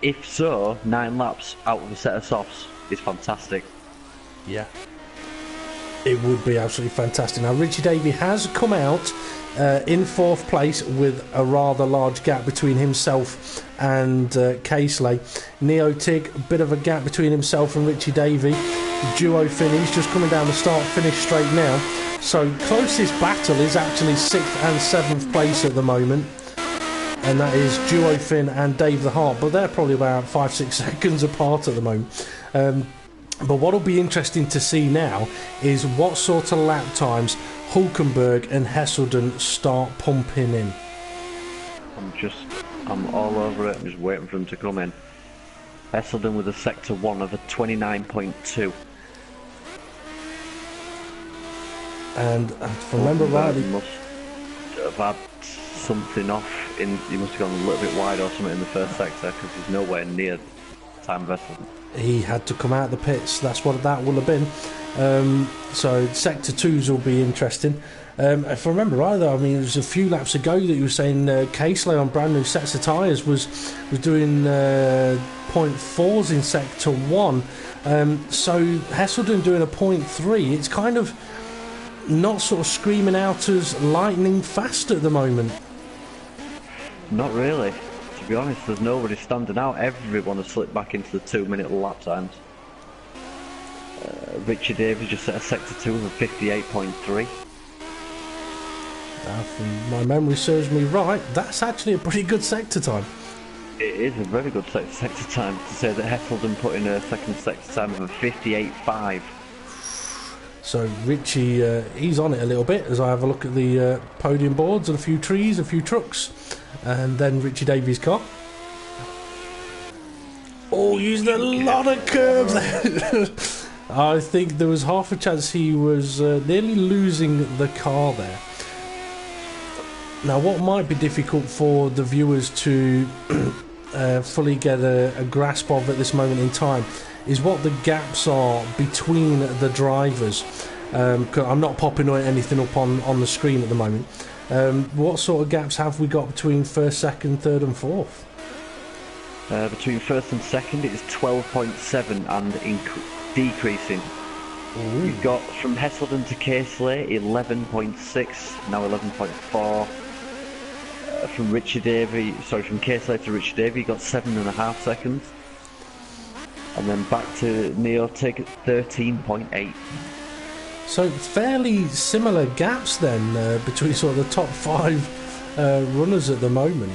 If so, 9 laps out of a set of softs is fantastic. Yeah, it would be absolutely fantastic. Now, Richie Davey has come out in 4th place with a rather large gap between himself and Casely. Neo Tig, a bit of a gap between himself and Richie Davey. Duo finish, just coming down the start-finish straight now. So, closest battle is actually 6th and 7th place at the moment. And that is Duo Finn and Dave the Heart, but they're probably about 5-6 seconds apart at the moment. But what will be interesting to see now is what sort of lap times Hulkenberg and Hesselden start pumping in. I'm all over it. I'm just waiting for them to come in. Hesselden with a sector 1 of a 29.2. And if I remember rightly, have had something off. He must have gone a little bit wide or something in the first sector because he's nowhere near the time vessel. He had to come out of the pits. That's what that will have been. So sector 2s will be interesting. If I remember right, though, I mean, it was a few laps ago that you were saying Casely on brand new sets of tyres was doing 0.4s in sector 1. So Hesselden doing a 0.3. It's kind of not sort of screaming out as lightning fast at the moment. Not really. To be honest, there's nobody standing out. Everyone has slipped back into the 2-minute lap times. Richard Davies just set a sector 2 of 58.3. If my memory serves me right, that's actually a pretty good sector time. It is a very good sector time to say that Hesselden put in a second sector time of a 58.5. So Richie, he's on it a little bit as I have a look at the podium boards and a few trees, a few trucks, and then Richie Davies' car. Oh, using a lot of curves there. I think there was half a chance he was nearly losing the car there. Now, what might be difficult for the viewers to fully get a grasp of at this moment in time is what the gaps are between the drivers. I'm not popping anything up on the screen at the moment. What sort of gaps have we got between first, second, third and fourth? Between first and second it is 12.7 and decreasing. Ooh. You've got from Hesselden to Casely 11.6, now 11.4. From Casely to Richard Davey, you got 7.5 seconds. And then back to Neotic at 13.8. So fairly similar gaps then between sort of the top 5 runners at the moment.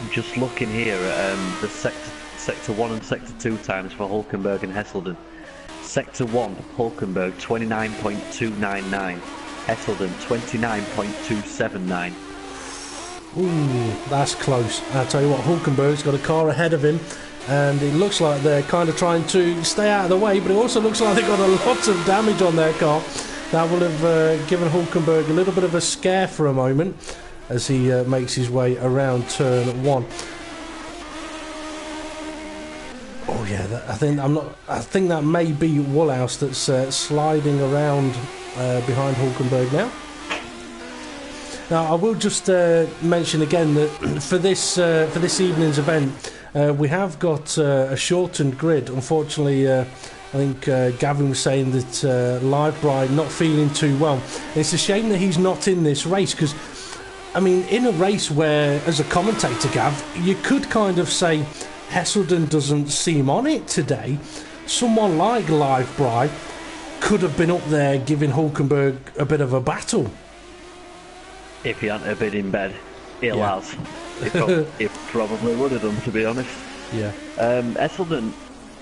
I'm just looking here at the sector 1 and sector 2 times for Hulkenberg and Hesselden. Sector 1, Hulkenberg 29.299, Hesselden 29.279. Ooh, that's close. I'll tell you what, Hulkenberg's got a car ahead of him, and it looks like they're kind of trying to stay out of the way, but it also looks like they've got a lot of damage on their car. That will have given Hulkenberg a little bit of a scare for a moment as he makes his way around turn 1. Oh yeah, I think that may be Woolhouse that's sliding around behind Hulkenberg now. Now I will just mention again that for this evening's event, we have got a shortened grid. Unfortunately, I think Gavin was saying that Live Bride not feeling too well. And it's a shame that he's not in this race because, I mean, in a race where, as a commentator, Gav, you could kind of say Hesselden doesn't seem on it today. Someone like Live Bride could have been up there giving Hulkenberg a bit of a battle. If he hadn't been in bed, he probably would have done, to be honest. Yeah. Hesselden,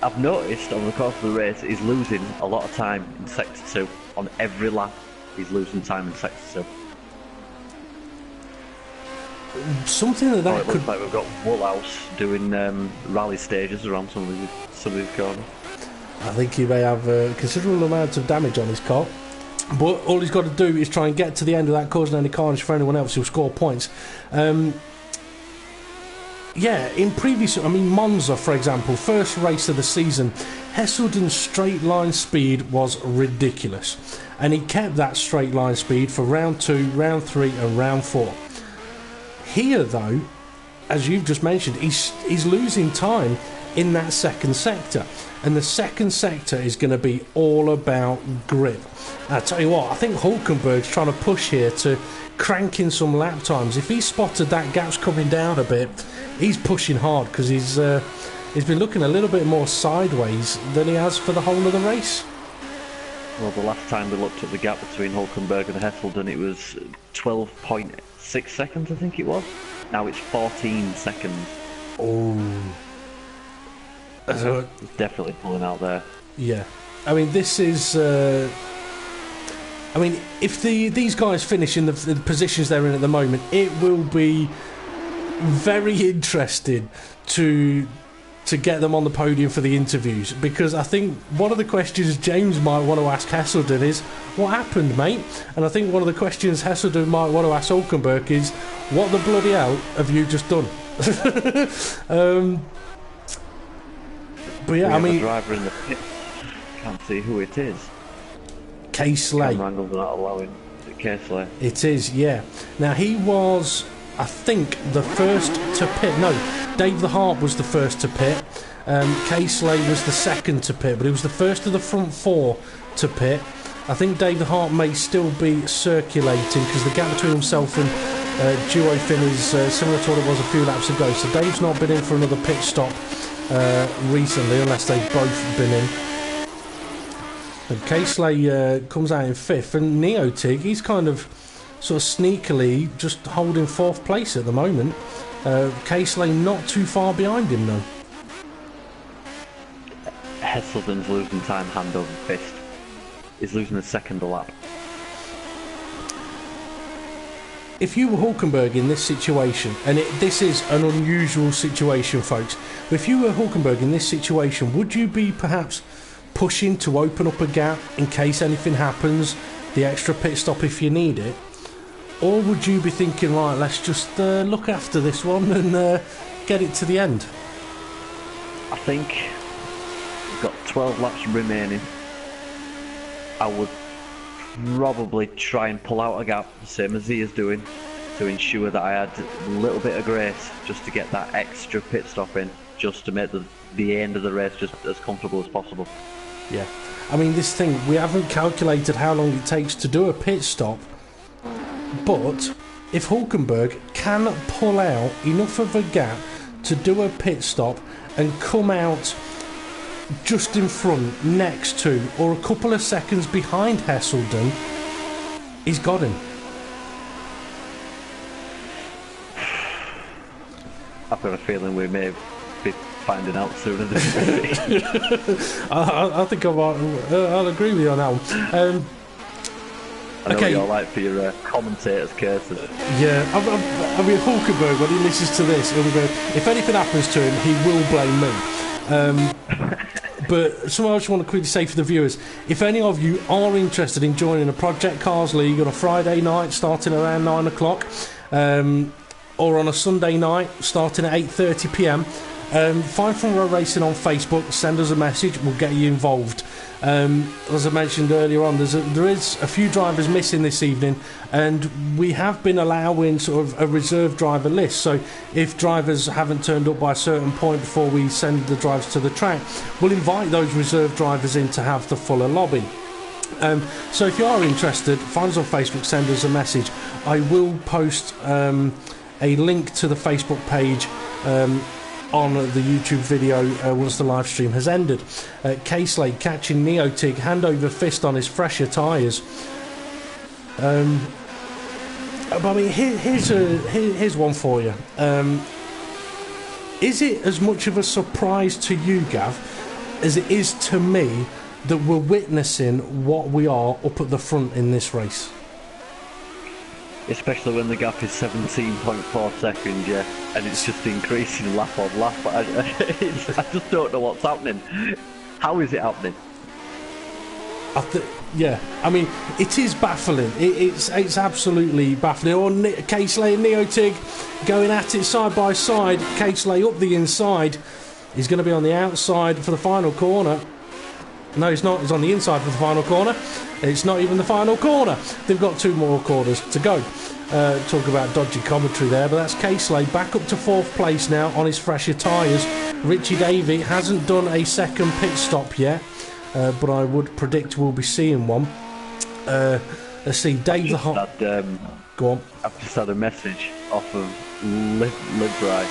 I've noticed over the course of the race, is losing a lot of time in sector 2. On every lap, he's losing time in sector 2. Something that it looks like we've got Woolhouse doing rally stages around some of his corners. I think he may have a considerable amount of damage on his car, but all he's got to do is try and get to the end without causing any carnage for anyone else who'll score points. In previous, Monza, for example, first race of the season, Hesselden's straight line speed was ridiculous, and he kept that straight line speed for round 2, round 3 and round 4. Here, though, as you've just mentioned, he's losing time in that second sector, and the second sector is going to be all about grip. I tell you what, I think Hulkenberg's trying to push here to crank in some lap times. If he spotted that gap's coming down a bit, he's pushing hard because he's been looking a little bit more sideways than he has for the whole of the race. Well, the last time we looked at the gap between Hulkenberg and Hesselden, it was 12.6 seconds, I think it was. Now it's 14 seconds. Oh. So, definitely pulling out there. Yeah. I mean, this is... if these guys finish in the positions they're in at the moment, it will be very interesting to to get them on the podium for the interviews, because I think one of the questions James might want to ask Hesselden is, what happened, mate? And I think one of the questions Hesselden might want to ask Hulkenberg is, what the bloody hell have you just done? But yeah, I mean, the driver in the pit, can't see who it is. K-Slay. Camera angles are not allowing. Is it K-Slay? It is, yeah. Now he was, I think, the first to pit. No, Dave the Hart was the first to pit. K-Slay was the second to pit, but he was the first of the front four to pit. I think Dave the Hart may still be circulating because the gap between himself and Duo Finn is similar to what it was a few laps ago. So Dave's not been in for another pit stop recently, unless they've both been in. And K-Slay comes out in fifth, and Neotig, he's kind of sort of sneakily just holding fourth place at the moment. K-Slay not too far behind him though. Hesselden's losing time hand over fist. He's losing a second a lap. If you were Hulkenberg in this situation, and this is an unusual situation, folks, but if you were Hulkenberg in this situation, would you be perhaps pushing to open up a gap in case anything happens, the extra pit stop if you need it? Or would you be thinking, right, let's just look after this one and get it to the end? I think we've got 12 laps remaining. I would probably try and pull out a gap, the same as he is doing, to ensure that I had a little bit of grace just to get that extra pit stop in, just to make the end of the race just as comfortable as possible. Yeah. I mean, this thing, we haven't calculated how long it takes to do a pit stop, but if Hulkenberg can pull out enough of a gap to do a pit stop and come out just in front, next to, or a couple of seconds behind Hesselden, he's got him. I've got a feeling we may be finding out sooner than we think. I think I'll agree with you on that one. I know what you're like for your commentators' cases. Yeah, I mean, Hulkenberg, when he listens to this, he'll go, if anything happens to him, he will blame me. But something I just want to quickly say for the viewers, if any of you are interested in joining a Project Cars League on a Friday night starting around 9 o'clock, or on a Sunday night starting at 8:30pm, find from Row Racing on Facebook, send us a message, we'll get you involved. As I mentioned earlier on, there is a few drivers missing this evening, and we have been allowing sort of a reserve driver list. So if drivers haven't turned up by a certain point before we send the drivers to the track, we'll invite those reserve drivers in to have the fuller lobby. So if you are interested, find us on Facebook, send us a message. I will post a link to the Facebook page on the YouTube video once the live stream has ended. K-Slay catching Neotig hand over fist on his fresher tyres. But I mean, here's one for you. Is it as much of a surprise to you, Gav, as it is to me that we're witnessing what we are up at the front in this race? Especially when the gap is 17.4 seconds, yeah, and it's just increasing lap on lap. I just don't know what's happening. How is it happening? Yeah, I mean, it is baffling. It's absolutely baffling. Or K-Slay and Neotig going at it side by side. K-Slay up the inside. He's going to be on the outside for the final corner. No, he's not. He's on the inside for the final corner. It's not even the final corner. They've got two more quarters to go. Talk about dodgy commentary there, but that's K-Slay back up to fourth place now on his fresher tyres. Richie Davey hasn't done a second pit stop yet, but I would predict we'll be seeing one. Let's see, Dave the Hot. Go on. I've just had a message off of Libri.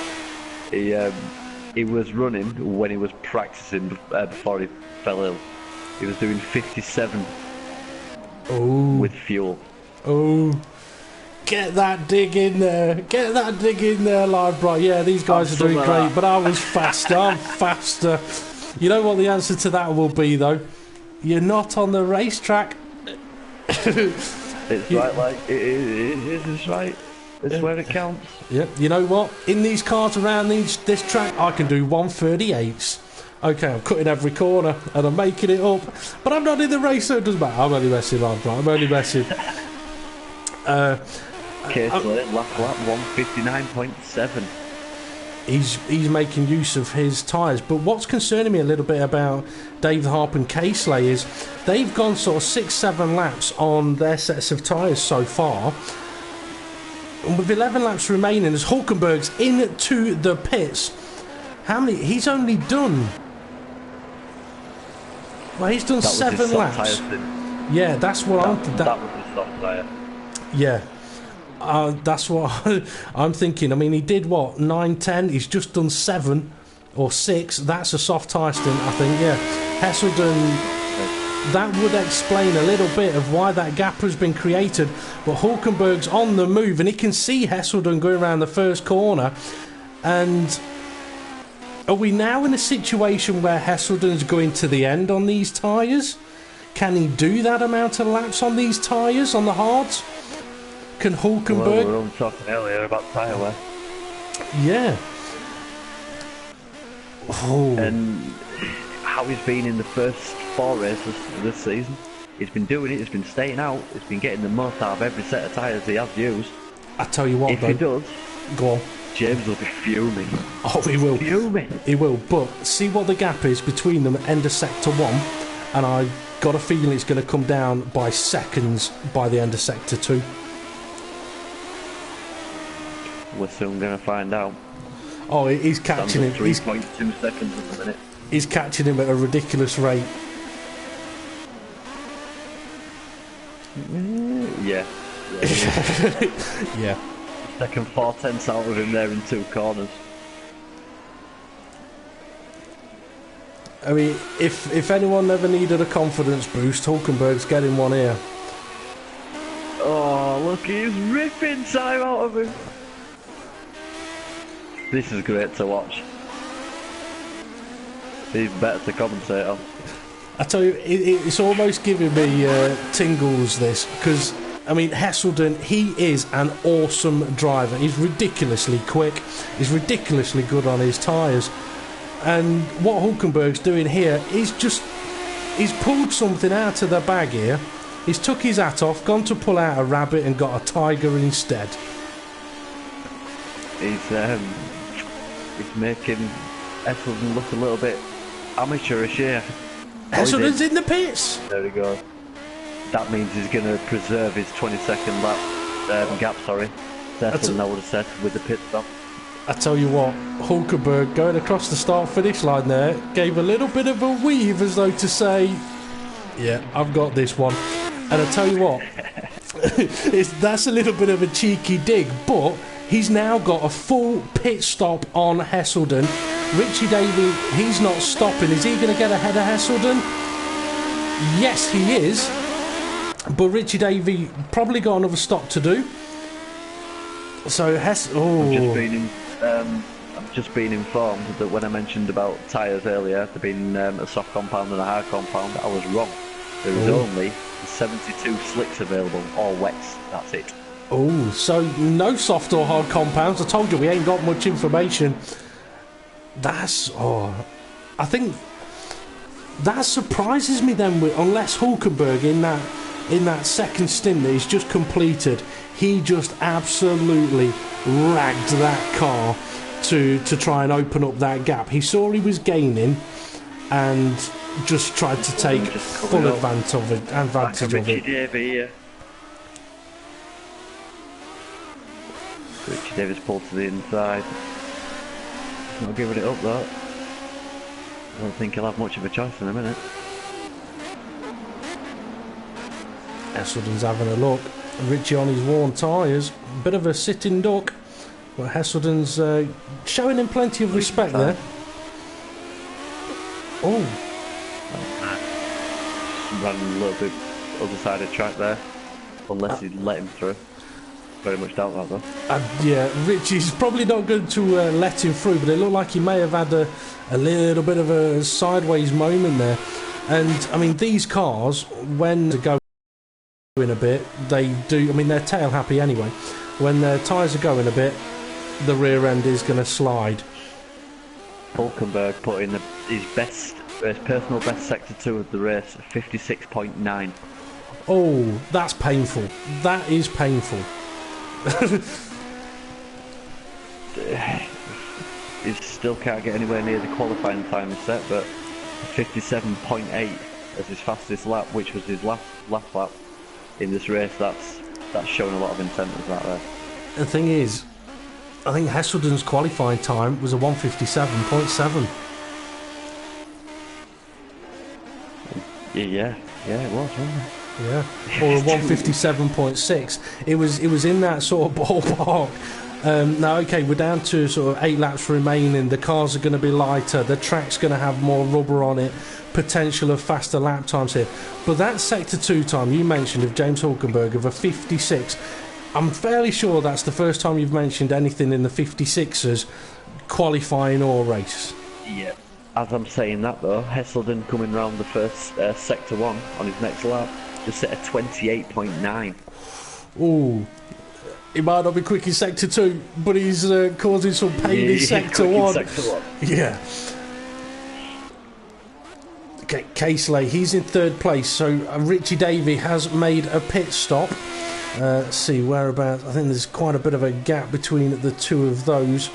He was running when he was practicing before he fell ill. He was doing 57 with fuel. Oh, get that dig in there. Get that dig in there, live, bro. Yeah, these guys are doing great, but I was faster. I'm faster. You know what the answer to that will be, though? You're not on the racetrack. It's right, like, it is right. It's where it counts. Yeah, you know what? In these cars around this track, I can do 138s. Okay, I'm cutting every corner and I'm making it up, but I'm not in the race, so it doesn't matter. I'm only messing, lads. Right? I'm only messing. Casey, last lap 159.7. He's making use of his tyres, but what's concerning me a little bit about David Harp and Casey is they've gone sort of 6-7 laps on their sets of tyres so far. And with 11 laps remaining, as Hulkenberg's into the pits, how many? He's only done. Well, he's done 7 laps. Yeah, that's what that was his soft tyre. Yeah, that's what I'm thinking. I mean, he did what 9-10. He's just done 7 or 6. That's a soft tyre stint, I think. Yeah, Hesselden. That would explain a little bit of why that gap has been created. But Hulkenberg's on the move, and he can see Hesselden going around the first corner. And are we now in a situation where Hesselden's going to the end on these tyres? Can he do that amount of laps on these tyres, on the hards? Can Hulkenberg... Well, we were talking earlier about tyre wear. Yeah. Oh. And how he's been in the first 4 races of this season. He's been doing it, he's been staying out, he's been getting the most out of every set of tyres he has used. I tell you what, if he does, go on. James will be fuming. Oh, he will. Fuming. He will, but see what the gap is between them at end of Sector 1, and I've got a feeling it's going to come down by seconds by the end of Sector 2. We're soon going to find out. Oh, he's catching him. 3.2 seconds at the minute. He's catching him at a ridiculous rate. Yeah. Yeah. Taking 4/10 out of him there in 2 corners. I mean, if anyone ever needed a confidence boost, Hulkenberg's getting one here. Oh, look, he's ripping time out of him. This is great to watch. He's better to commentate on. I tell you, it's almost giving me tingles, this, because, I mean, Hesselden, he is an awesome driver. He's ridiculously quick. He's ridiculously good on his tyres. And what Hulkenberg's doing here is just... He's pulled something out of the bag here. He's took his hat off, gone to pull out a rabbit and got a tiger instead. He's making Hesselden look a little bit amateurish here. Hesselden's in the pits! There we go. That means he's going to preserve his 20-second lap gap, sorry. Hesselden, I would have said, with the pit stop. I tell you what, Hulkenberg going across the start-finish line there gave a little bit of a weave as though to say, yeah, I've got this one. And I tell you what, that's a little bit of a cheeky dig, but he's now got a full pit stop on Hesselden. Richie Davey, he's not stopping. Is he going to get ahead of Hesselden? Yes, he is. But Richie Davey probably got another stop to do. So I've just been informed that when I mentioned about tyres earlier, there being a soft compound and a hard compound, I was wrong. There is only 72 slicks available, all wets, that's it. Oh, so no soft or hard compounds. I told you we ain't got much information. I think that surprises me then, unless Hulkenberg in that second stint that he's just completed, he just absolutely ragged that car to try and open up that gap. He saw he was gaining and just tried to take full advantage of it. Richie Davis pulled to the inside. He's not giving it up though. I don't think he'll have much of a choice in a minute. Hesselden's having a look. Richie on his worn tyres. Bit of a sitting duck. But Hesselden's showing him plenty of respect there. Oh. Ran a little bit other side of the track there. Unless he'd let him through. Very much doubt that though. Yeah, Richie's probably not going to let him through, but it looked like he may have had a little bit of a sideways moment there. And, I mean, these cars, when they go in a bit, they do, I mean, they're tail happy anyway. when their tyres are going a bit, the rear end is going to slide. Hulkenberg put in his personal best sector 2 of the race, 56.9. Oh, that's painful. That is painful. He still can't get anywhere near the qualifying time he set, but 57.8 as his fastest lap, which was his last lap in this race. That's showing a lot of incentive right there. The thing is, I think Hesselden's qualifying time was a 157.7. Yeah, it was, wasn't it? Yeah, or a 157.6. It was in that sort of ballpark. Now, okay, we're down to sort of 8 laps remaining. The cars are going to be lighter. The track's going to have more rubber on it. Potential of faster lap times here. But that Sector 2 time you mentioned of James Hulkenberg of a 56, I'm fairly sure that's the first time you've mentioned anything in the 56ers qualifying or race. Yeah. As I'm saying that though, Hesselden coming round the first Sector 1 on his next lap just set a 28.9. Ooh. He might not be quick in Sector 2, but he's causing some pain in Sector 1. Yeah. Okay, Casely, he's in 3rd place, so Richie Davey has made a pit stop. Let's see, whereabouts. I think there's quite a bit of a gap between the two of those.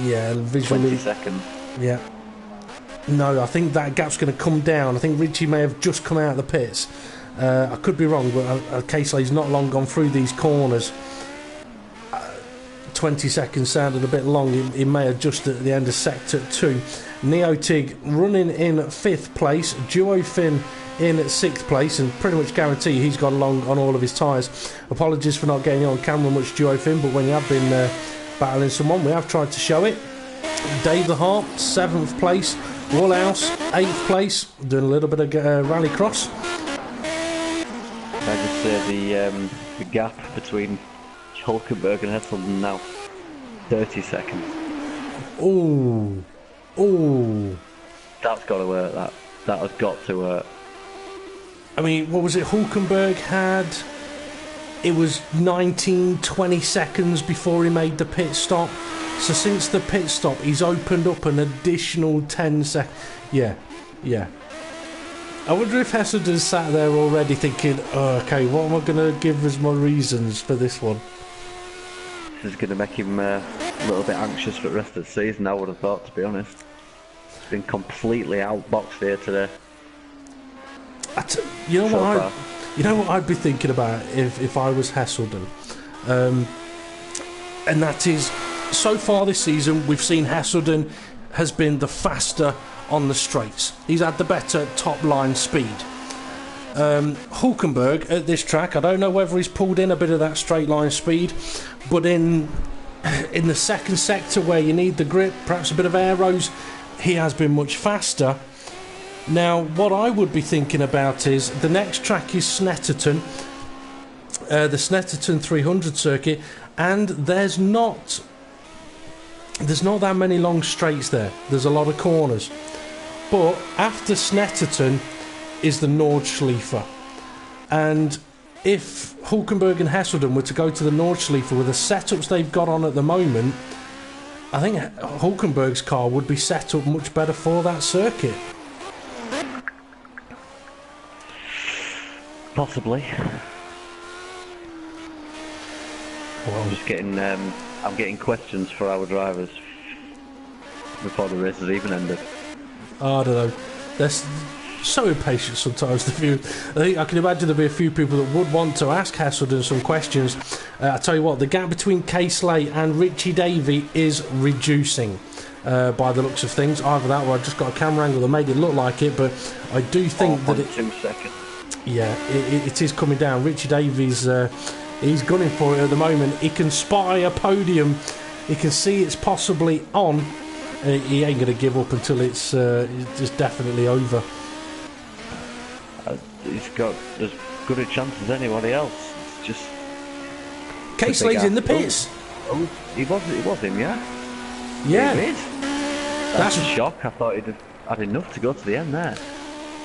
Yeah, visually. 20 seconds. Yeah. No, I think that gap's going to come down. I think Richie may have just come out of the pits. I could be wrong, but Casely's not long gone through these corners. 20 seconds sounded a bit long. He may have just at the end of Sector 2. Neotig running in 5th place. Duo Finn in 6th place, and pretty much guarantee he's gone long on all of his tyres. Apologies for not getting on camera much, Duo Finn, but when you have been battling someone, we have tried to show it. Dave the Hart, 7th place. Woolhouse, 8th place, doing a little bit of rallycross. I just say the gap between Hulkenberg and Hesselden now, 30 seconds. Ooh. That's got to hurt, that has got to hurt. I mean, what was it Hulkenberg had? It was 19-20 seconds before he made the pit stop. So since the pit stop, he's opened up an additional 10 seconds. Yeah. I wonder if Hesselden's sat there already thinking, oh, okay, what am I going to give as my reasons for this one? This is going to make him a little bit anxious for the rest of the season, I would have thought, to be honest. He's been completely outboxed here today. You know what I'd be thinking about if I was Hesselden? And that is, so far this season, we've seen Hesselden has been the faster on the straights. He's had the better top line speed. Hulkenberg at this track, I don't know whether he's pulled in a bit of that straight line speed, but in the second sector where you need the grip, perhaps a bit of aeros, he has been much faster. Now, what I would be thinking about is the next track is Snetterton, the Snetterton 300 circuit, and there's not that many long straights there. There's a lot of corners. But after Snetterton is the Nordschleife. And if Hulkenberg and Hesselden were to go to the Nordschleife with the setups they've got on at the moment, I think Hulkenberg's car would be set up much better for that circuit. Possibly. Well, I'm getting questions for our drivers before the race has even ended. I don't know. They're so impatient sometimes. I think I can imagine there'll be a few people that would want to ask Hesselden some questions. I tell you what, the gap between Casely and Richie Davey is reducing by the looks of things. Either that or I just got a camera angle that made it look like it, but I do think that 2 seconds. Yeah, it is coming down. Richie Davies, he's gunning for it at the moment. He can spy a podium. He can see it's possibly on. He ain't going to give up until it's just definitely over. He's got as good a chance as anybody else. It's just Casely's in the pits. Oh, it was him, yeah? Yeah. It is. That's a shock. I thought he'd have had enough to go to the end there.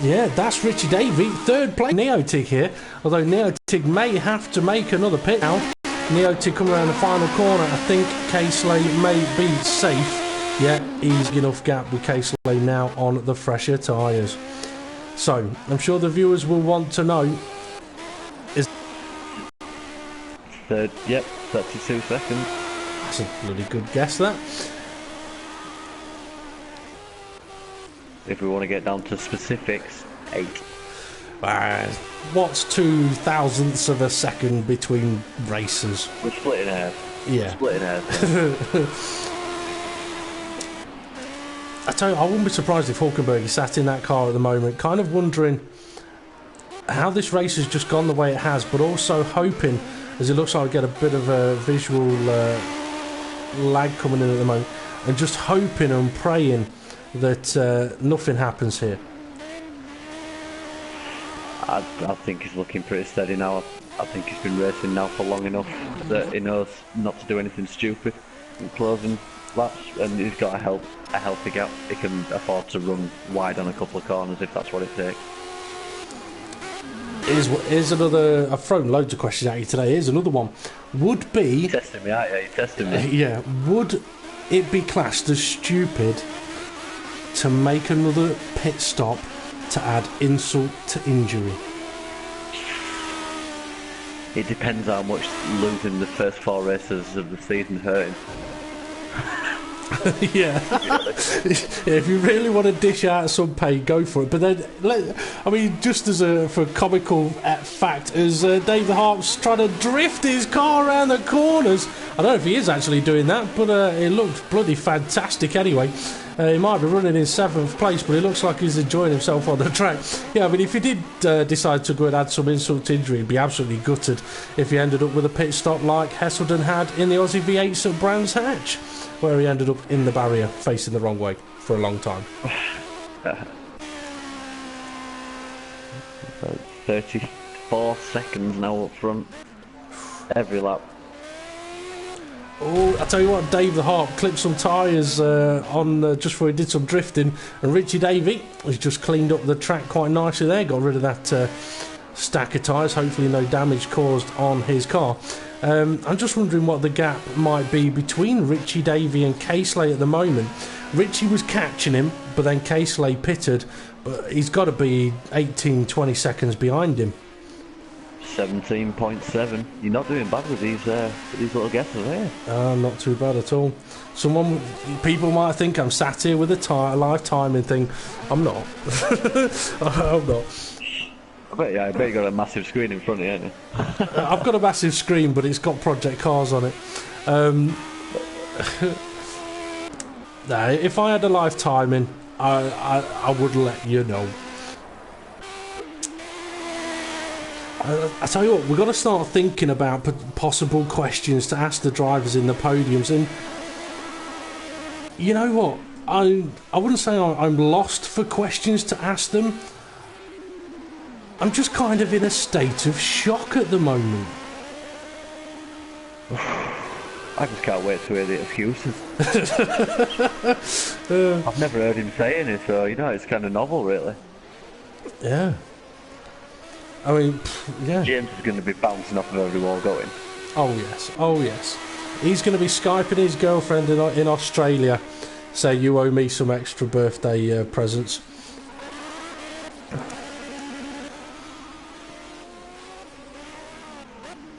Yeah, that's Richie Davey. Third place, Neotig here. Although Neotig may have to make another pit now. Neotig coming around the final corner. I think K-Slay may be safe. Yeah, easy enough gap with K-Slay now on the fresher tyres. So, I'm sure the viewers will want to know. Is third, yep, 32 seconds. That's a bloody good guess, that. If we want to get down to specifics, 8. What's 0.02 of a second between races? We're splitting hairs. Yeah. Splitting hairs. I tell you, I wouldn't be surprised if Hulkenberg is sat in that car at the moment, kind of wondering how this race has just gone the way it has, but also hoping, as it looks like we get a bit of a visual lag coming in at the moment, and just hoping and praying that nothing happens here. I think he's looking pretty steady now. I think he's been racing now for long enough that he knows not to do anything stupid in closing laps, and he's got a healthy gap. He can afford to run wide on a couple of corners if that's what it takes. Here's another. I've thrown loads of questions at you today. Here's another one. Would be You're testing me, aren't you? You're testing me. Yeah. Would it be classed as stupid to make another pit stop to add insult to injury? It depends how much losing the first 4 races of the season hurt him. Yeah. If you really want to dish out some pay, go for it. But then, I mean, just as for comical fact, as Dave the Harp's trying to drift his car around the corners. I don't know if he is actually doing that, but it looked bloody fantastic anyway. He might be running in 7th place, but it looks like he's enjoying himself on the track. Yeah, I mean, if he did decide to go and add some insult to injury, he'd be absolutely gutted if he ended up with a pit stop like Hesselden had in the Aussie V8s at Brands Hatch, where he ended up in the barrier facing the wrong way for a long time. 34 seconds now up front, every lap. Oh, I tell you what, Dave the Harp clipped some tyres on just before he did some drifting, and Richie Davey has just cleaned up the track quite nicely there, got rid of that stack of tyres, hopefully no damage caused on his car. I'm just wondering what the gap might be between Richie Davey and K-Slay at the moment. Richie was catching him, but then K-Slay pitted, but he's got to be 18-20 seconds behind him. 17.7. You're not doing bad with these little guesses here. Not too bad at all. People might think I'm sat here with a live timing thing. I'm not. I'm not. I bet you got a massive screen in front of you, haven't you? I've got a massive screen, but it's got Project Cars on it. If I had a live timing, I would let you know. I tell you what, we've got to start thinking about possible questions to ask the drivers in the podiums. And you know what? I wouldn't say I'm lost for questions to ask them. I'm just kind of in a state of shock at the moment. I just can't wait to hear the excuses. I've never heard him say any, so it's kind of novel, really. Yeah. I mean, yeah. James is going to be bouncing off of every wall going. Oh yes. He's going to be Skyping his girlfriend in Australia. Say, you owe me some extra birthday presents.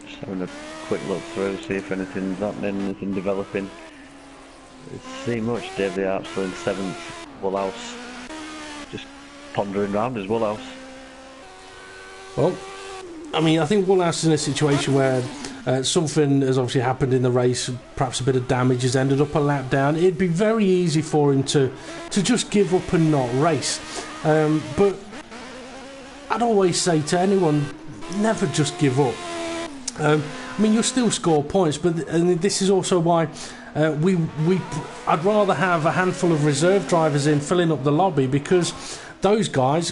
Just having a quick look through, see if anything's happening, anything developing. See much. Dave the Harp still in 7th. Woolhouse just pondering around his Woolhouse. Well, I mean, I think Woolhouse is in a situation where something has obviously happened in the race, perhaps a bit of damage has ended up a lap down. It'd be very easy for him to just give up and not race. But I'd always say to anyone, never just give up. I mean, you'll still score points, but this is also why I'd rather have a handful of reserve drivers in filling up the lobby, because those guys...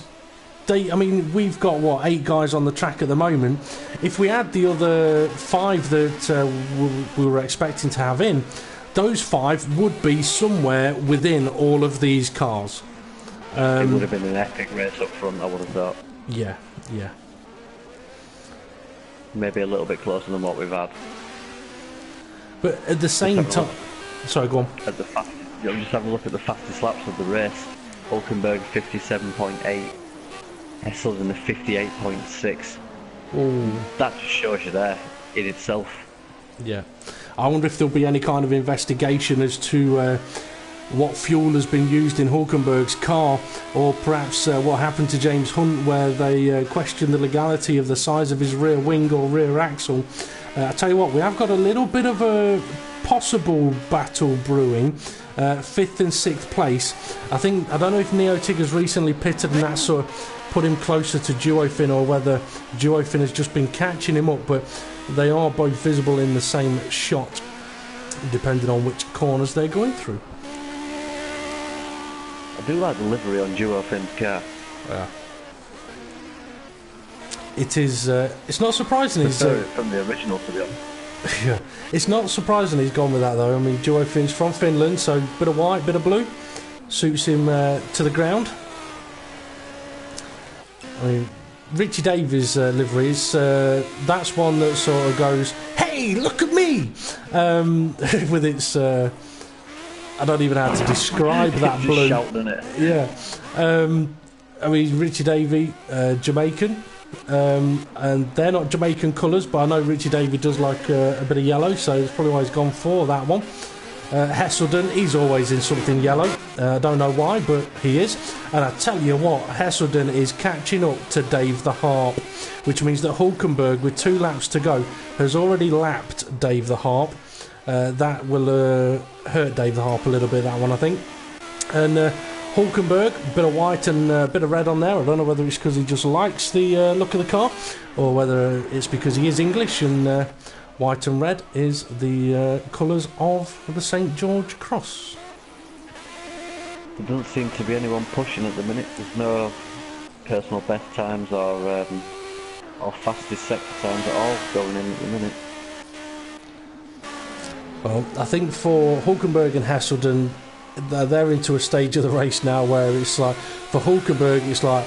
we've got 8 guys on the track at the moment. If we add the other 5 that we were expecting to have in, those 5 would be somewhere within all of these cars. It would have been an epic race up front, I would have thought. Yeah. Maybe a little bit closer than what we've had. But at the same time... Sorry, go on. I'm just having a look at the fastest laps of the race. Hulkenberg 57.8, Hesselden 58.6. That just shows you there in itself. Yeah. I wonder if there'll be any kind of investigation as to what fuel has been used in Hulkenberg's car, or perhaps what happened to James Hunt, where they questioned the legality of the size of his rear wing or rear axle. I tell you what, we have got a little bit of a possible battle brewing. 5th and 6th place. I don't know if Neo Tigger's recently pitted and that sort of put him closer to Duofin, or whether Duofin has just been catching him up, but they are both visible in the same shot, depending on which corners they're going through. I do like the livery on Duofin's car. Yeah. It is. It's not surprising. He's from the original, to be honest. Yeah, it's not surprising he's gone with that though. I mean, Duofin's from Finland, so bit of white, bit of blue, suits him to the ground. I mean, Richie Davies' livery is that's one that sort of goes, "Hey, look at me!" With its, I don't even know how to describe that blue. Shouting it. Yeah, I mean, Richie Davey, Jamaican. And they're not Jamaican colours, but I know Richie Davey does like a bit of yellow, so that's probably why he's gone for that one. Hesselden, he's always in something yellow. I don't know why, but he is. And I tell you what, Hesselden is catching up to Dave the Harp, which means that Hulkenberg, with 2 laps to go, has already lapped Dave the Harp. That will hurt Dave the Harp a little bit, that one, I think. And Hulkenberg, bit of white and a bit of red on there. I don't know whether it's because he just likes the look of the car, or whether it's because he is English and white and red is the colours of the St George Cross. There doesn't seem to be anyone pushing at the minute. There's no personal best times or fastest sector times at all going in at the minute. Well, I think for Hulkenberg and Hesselden, they're into a stage of the race now where it's like, for Hulkenberg, it's like,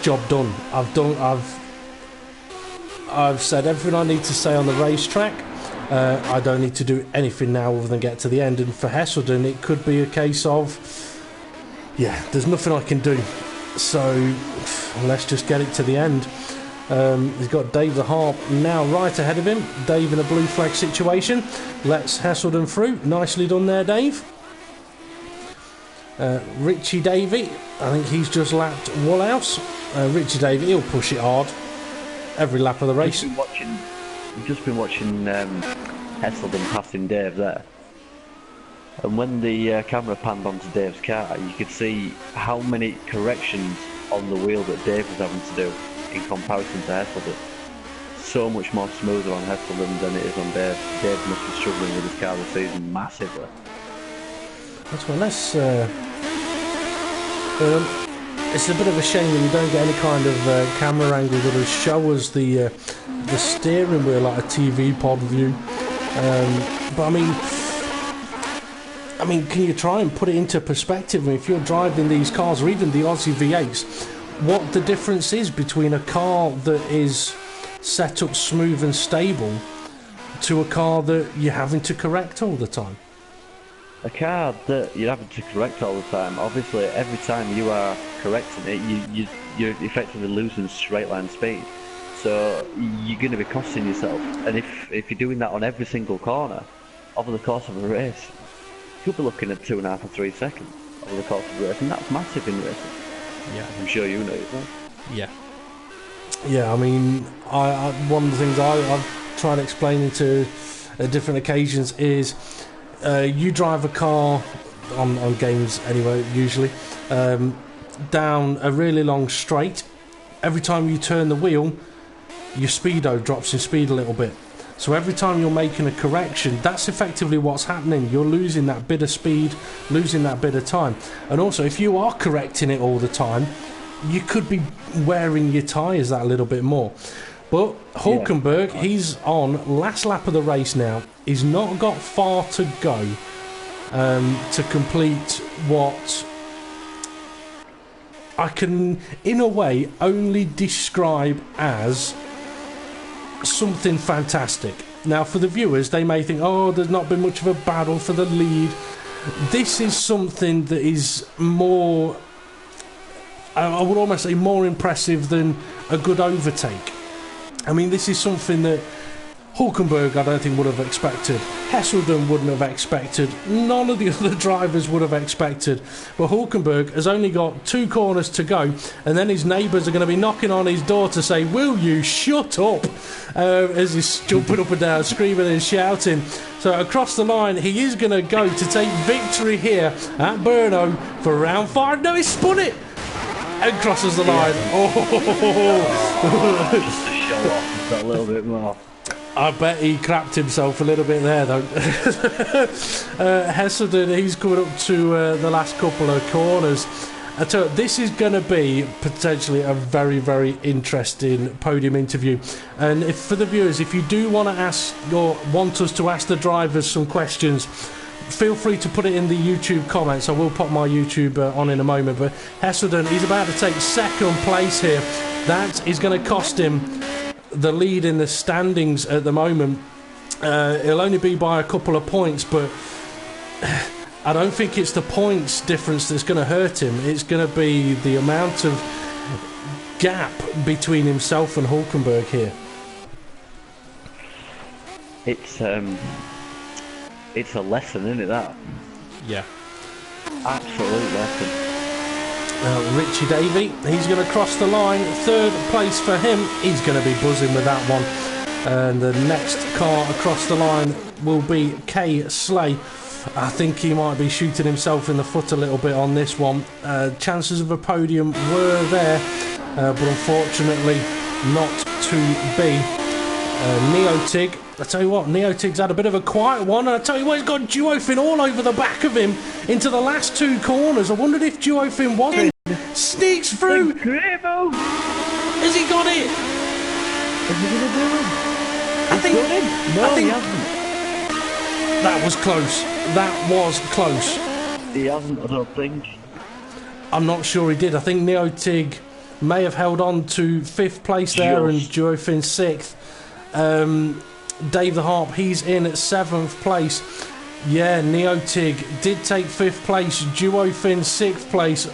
job done. I've said everything I need to say on the racetrack. I don't need to do anything now other than get to the end. And for Hesselden, it could be a case of, yeah, there's nothing I can do, so let's just get it to the end. He's got Dave the Harp now right ahead of him. Dave in a blue flag situation. Lets Hesselden through. Nicely done there, Dave. Richie Davey, I think he's just lapped Woolhouse. Richie Davey, he'll push it hard every lap of the race. We've just been watching Hesselden passing Dave there, and when the camera panned onto Dave's car, you could see how many corrections on the wheel that Dave was having to do in comparison to Hesselden. So much more smoother on Hesselden than it is on Dave. Dave must be struggling with his car this season massively. That's well, let's. It's a bit of a shame that we don't get any kind of camera angle that will show us the steering wheel like a TV pod view. But I mean, can you try and put it into perspective? I mean, if you're driving these cars, or even the Aussie V8s, what the difference is between a car that is set up smooth and stable to a car that you're having to correct all the time? A car that you're having to correct all the time, obviously every time you are correcting it, you're effectively losing straight line speed. So you're going to be costing yourself. And if you're doing that on every single corner over the course of a race, you'll be looking at 2.5 or 3 seconds over the course of a race, and that's massive in racing. Yeah, I'm sure you know it. Yeah. Yeah, I mean, I one of the things I've tried explaining to different occasions is you drive a car on games anyway, usually, down a really long straight. Every time you turn the wheel, your speedo drops in speed a little bit. So every time you're making a correction, that's effectively what's happening. You're losing that bit of speed, losing that bit of time. And also, if you are correcting it all the time, you could be wearing your tyres that little bit more. But Hulkenberg, he's on last lap of the race now. He's not got far to go to complete what I can, in a way, only describe as something fantastic. Now, for the viewers, they may think, oh, there's not been much of a battle for the lead. This is something that is more, I would almost say, more impressive than a good overtake. I mean, this is something that Hulkenberg, I don't think, would have expected. Hesselden wouldn't have expected. None of the other drivers would have expected. But Hulkenberg has only got 2 corners to go, and then his neighbours are going to be knocking on his door to say, will you shut up? As he's jumping up and down, screaming and shouting. So across the line, he is going to go to take victory here at Brno for round 5. No, he spun it! And crosses the line. Oh. Just to show off a little bit more. I bet he crapped himself a little bit there, though. Hesselden, he's coming up to the last couple of corners. I tell you, this is going to be potentially a very, very interesting podium interview. And if, for the viewers, if you do want to ask or want us to ask the drivers some questions, feel free to put it in the YouTube comments. I will pop my YouTube on in a moment. But Hesselden, he's about to take 2nd place here. That is going to cost him the lead in the standings at the moment. It'll only be by a couple of points, but I don't think it's the points difference that's going to hurt him. It's going to be the amount of gap between himself and Hulkenberg here. It's a lesson, isn't it, that? Yeah. Absolute lesson. Richie Davey, he's going to cross the line. 3rd place for him. He's going to be buzzing with that one. And the next car across the line will be Kay Slay. I think he might be shooting himself in the foot a little bit on this one. Chances of a podium were there, but unfortunately not to be. Neotig, I tell you what, Neotig's had a bit of a quiet one, and I tell you what, he's got Duofin all over the back of him into the last 2 corners. I wondered if Duofin was in. Sneaks through. Has he got it? Is he going to do it? I think. No, he hasn't. That was close. That was close. He hasn't, I don't think. I'm not sure he did. I think Neotig may have held on to 5th place there and Duofin 6th. Dave the Harp, he's in at 7th place. Yeah, Neotig did take 5th place. Duofin 6th place.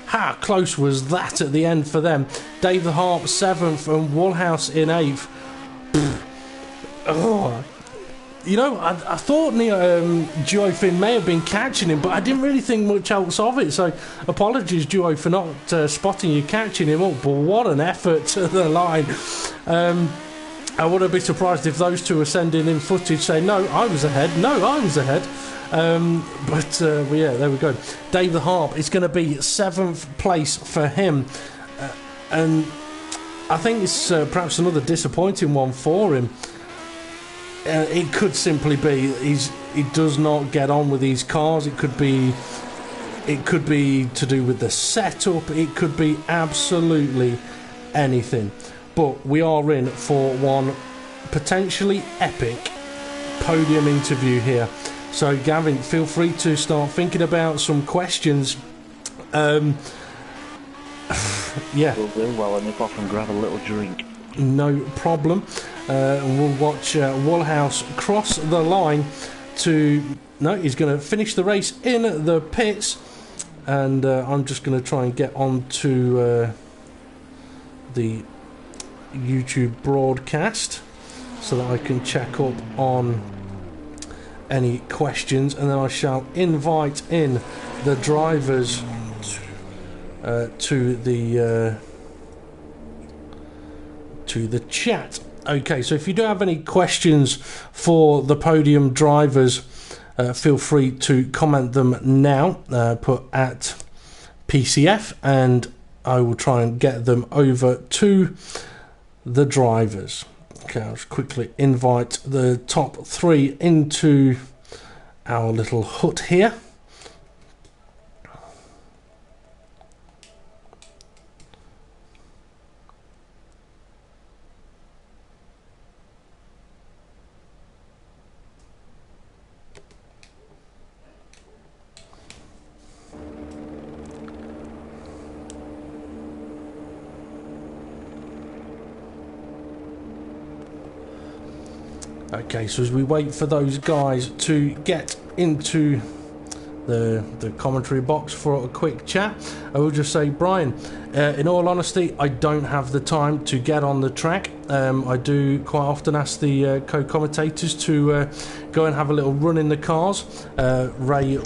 How close was that at the end for them? Dave the Harp 7th and Woolhouse in 8th. Oh. You know, I thought Duofin may have been catching him, but I didn't really think much else of it. So apologies, Duo, for not spotting you catching him up. But what an effort to the line. I wouldn't be surprised if those two are sending in footage saying, no, I was ahead. No, I was ahead. But yeah, there we go. Dave the Harp is going to be 7th place for him. And I think it's perhaps another disappointing one for him. It could simply be he does not get on with these cars. It could be to do with the setup. It could be absolutely anything. But we are in for one potentially epic podium interview here. So Gavin, feel free to start thinking about some questions. Yeah. We'll do well and nip off and grab a little drink. No problem. And we'll watch Woolhouse cross the line to... No, he's going to finish the race in the pits. And I'm just going to try and get on to the YouTube broadcast so that I can check up on any questions. And then I shall invite in the drivers to the chat. Okay, so if you do have any questions for the podium drivers, feel free to comment them now. Put at PCF, and I will try and get them over to the drivers. Okay, I'll just quickly invite the top 3 into our little hut here. Okay, so as we wait for those guys to get into the commentary box for a quick chat, I will just say, Brian, in all honesty, I don't have the time to get on the track. I do quite often ask the co-commentators to go and have a little run in the cars. Ray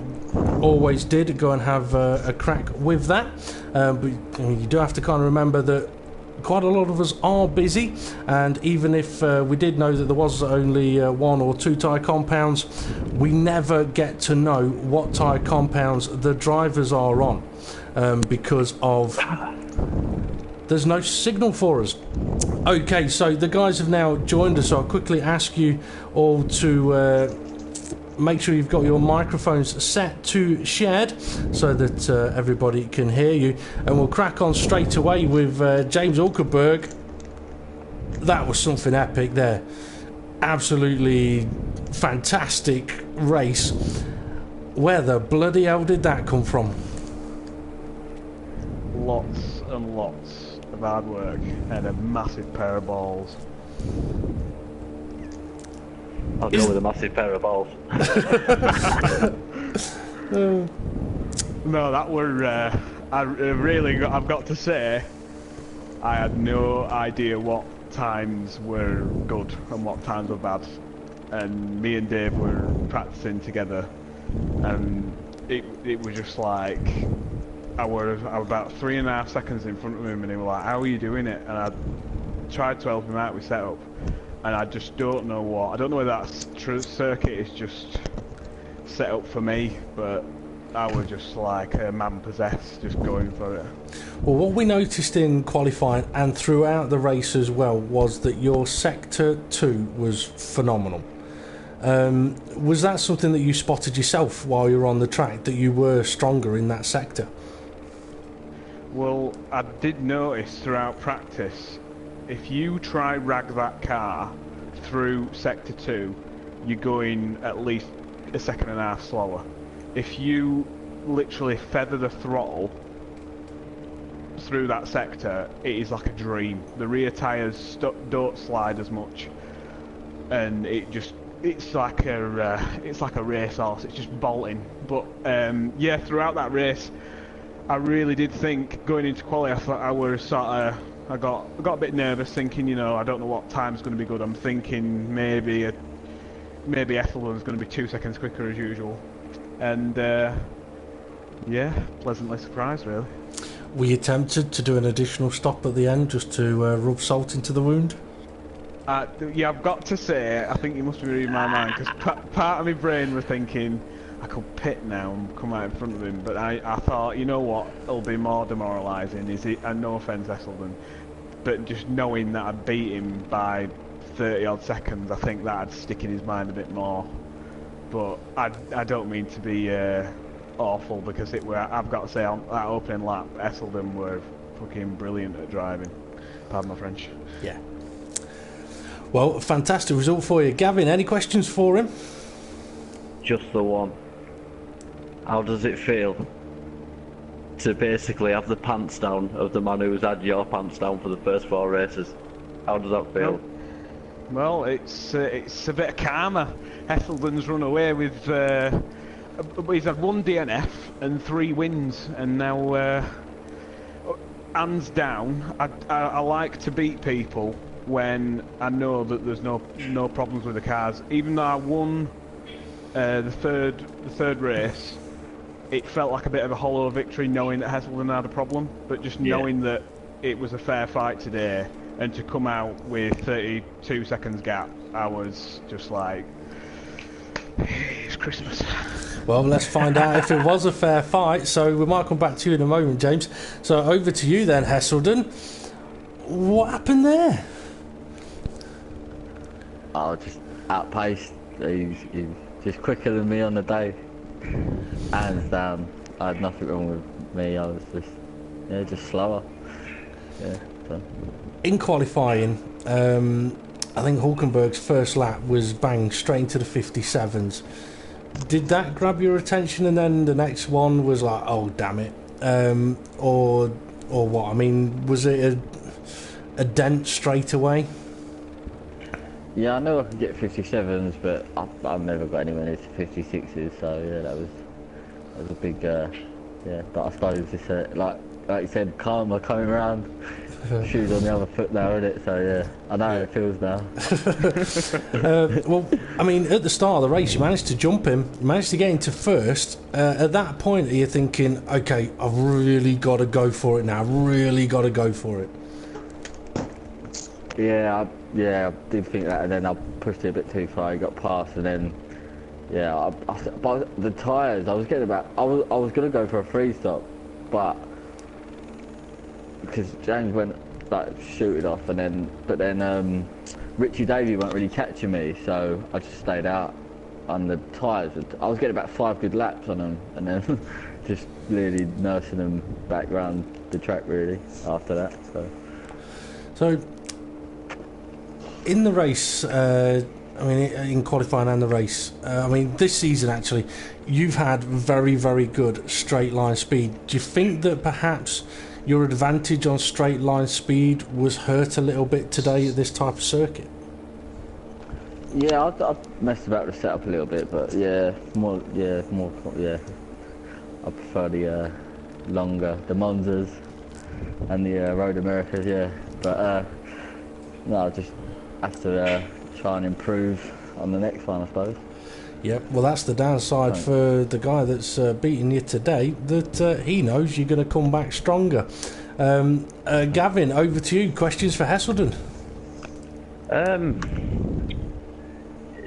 always did go and have a crack with that, but you do have to kind of remember that quite a lot of us are busy, and even if we did know that there was only 1 or 2 tyre compounds, we never get to know what tyre compounds the drivers are on, because of there's no signal for us. Okay, so the guys have now joined us, so I'll quickly ask you all to make sure you've got your microphones set to shared so that everybody can hear you, and we'll crack on straight away with James Hulkenberg. That was something epic there. Absolutely fantastic race. Where the bloody hell did that come from? Lots and lots of hard work and a massive pair of balls. I'll go with a massive pair of balls. No, that were I've got to say, I had no idea what times were good and what times were bad, and me and Dave were practicing together, and it was just like I was about 3.5 seconds in front of him, and he was like, "How are you doing it?" And I tried to help him out with setup, and I just don't know what. I don't know whether that circuit is just set up for me, but I was just like a man possessed, just going for it. Well, what we noticed in qualifying and throughout the race as well was that your Sector 2 was phenomenal. Was that something that you spotted yourself while you were on the track, that you were stronger in that sector? Well, I did notice throughout practice, if you try rag that car through Sector 2, you're going at least 1.5 seconds slower. If you literally feather the throttle through that sector, it is like a dream. The rear tyres don't slide as much, and it's like a racehorse. It's just bolting. But yeah, throughout that race, I really did think going into quali, I thought I got a bit nervous, thinking, I don't know what time's going to be good. I'm thinking maybe Ethelden's going to be 2 seconds quicker as usual, and yeah, pleasantly surprised really. Were you tempted to do an additional stop at the end just to rub salt into the wound? Yeah, I've got to say, I think you must be reading my mind, because part of my brain was thinking I could pit now and come out in front of him, but I thought, you know what, it'll be more demoralising, and no offence Esselden, but just knowing that I'd beat him by 30 odd seconds, I think that'd stick in his mind a bit more. But I don't mean to be awful, because I've got to say, on that opening lap, Esselden were fucking brilliant at driving. Pardon my French. Yeah. Well, fantastic result for you. Gavin, any questions for him? Just the one. How does it feel to basically have the pants down of the man who's had your pants down for the first 4 races? How does that feel? Well, it's a bit of karma. Esselden's run away with he's had 1 DNF and 3 wins, and now hands down, I like to beat people when I know that there's no problems with the cars. Even though I won the third race, it felt like a bit of a hollow victory knowing that Hesselden had a problem, but just knowing that it was a fair fight today, and to come out with 32 seconds gap, I was just like, it's Christmas. Well, let's find out if it was a fair fight, so we might come back to you in a moment, James. So over to you then, Hesselden. What happened there? Oh, just outpaced. He's just quicker than me on the day. Hands down. I had nothing wrong with me. I was just slower. Yeah. So. In qualifying, I think Hulkenberg's first lap was bang straight into the 57s. Did that grab your attention, and then the next one was like, oh damn it, or what? I mean, was it a dent straight away? Yeah, I know I could get 57s, but I've never got anywhere near to 56s. So yeah, that was a big yeah. But I suppose it's like you said, karma coming around. Shoes on the other foot now, isn't it? So yeah, I know how it feels now. Well, I mean, at the start of the race, you managed to jump him, you managed to get into first. At that point, are you thinking, okay, I've really got to go for it now, really got to go for it? Yeah, I did think that, and then I pushed it a bit too far. He got past, and then yeah, but the tyres, I was going to go for a free stop, but because James went like shooting off, and then Richie Davey weren't really catching me, so I just stayed out on the tyres. I was getting about 5 good laps on them, and then just really nursing them back around the track really after that. So in the race, I mean, in qualifying and the race, I mean, this season actually, you've had very, very good straight line speed. Do you think that perhaps your advantage on straight line speed was hurt a little bit today at this type of circuit? Yeah, I messed about with the setup a little bit, but yeah. I prefer the longer, the Monzas and the Road Americas, yeah. But no, I just have to try and improve on the next one, I suppose. Yep, well that's the downside for the guy that's beating you today, that he knows you're going to come back stronger. Gavin, over to you. Questions for Hesselden?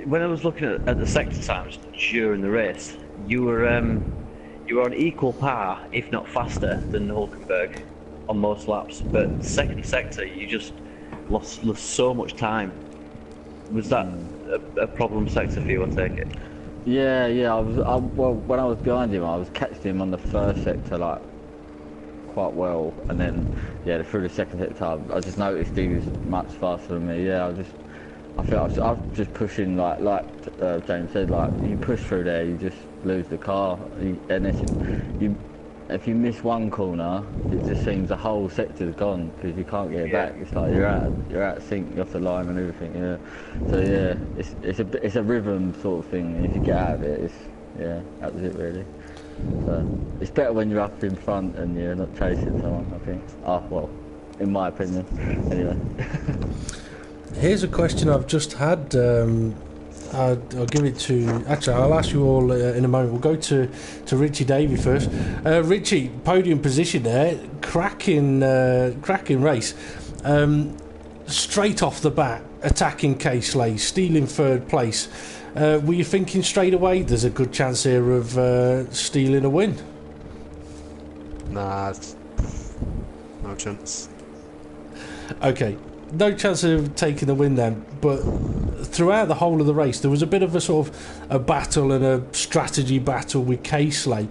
When I was looking at the sector times during the race, you were on equal par, if not faster, than Hulkenberg on most laps. But second sector, you just lost so much time. Was that a problem sector for you, I take it? Yeah. Well, when I was behind him, I was catching him on the first sector like quite well, and then yeah, through the second sector, I just noticed he was much faster than me. Yeah, I feel I was just pushing like James said, like you push through there, you just lose the car, and if you miss one corner, it just seems the whole sector's gone because you can't get it back. It's like you're out of sync, you're off the line and everything. Yeah. So yeah, it's a rhythm sort of thing. And if you get out of it, that was it really. So it's better when you're up in front and you're not chasing someone, I think. Well, in my opinion, anyway. Here's a question I've just had. I'll give it to... Actually, I'll ask you all in a moment. We'll go to Richie Davey first. Richie, podium position there. Cracking race. Straight off the bat, attacking K-Slay, stealing third place. Were you thinking straight away there's a good chance here of stealing a win? Nah, no chance. Okay. No chance of taking the win then, but throughout the whole of the race there was a bit of a sort of a battle and a strategy battle with K-Slay.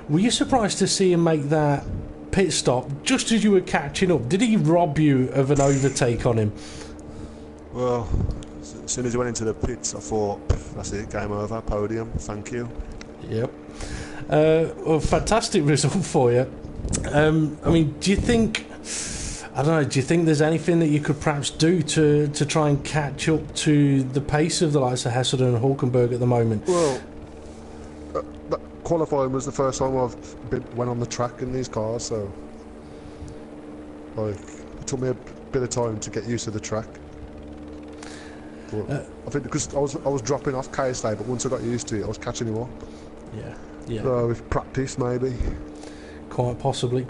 Were you surprised to see him make that pit stop just as you were catching up? Did he rob you of an overtake on him? Well, as soon as he went into the pits I thought, that's it, game over, podium, thank you. Yep. Well, fantastic result for you. I mean, do you think... I don't know, do you think there's anything that you could perhaps do to try and catch up to the pace of the likes of Hesselden and Hulkenberg at the moment? Well, that qualifying was the first time I've went on the track in these cars, so like it took me a bit of time to get used to the track. But I think because I was dropping off KSA, but once I got used to it, I was catching him up. Yeah. So with practice, maybe. Quite possibly.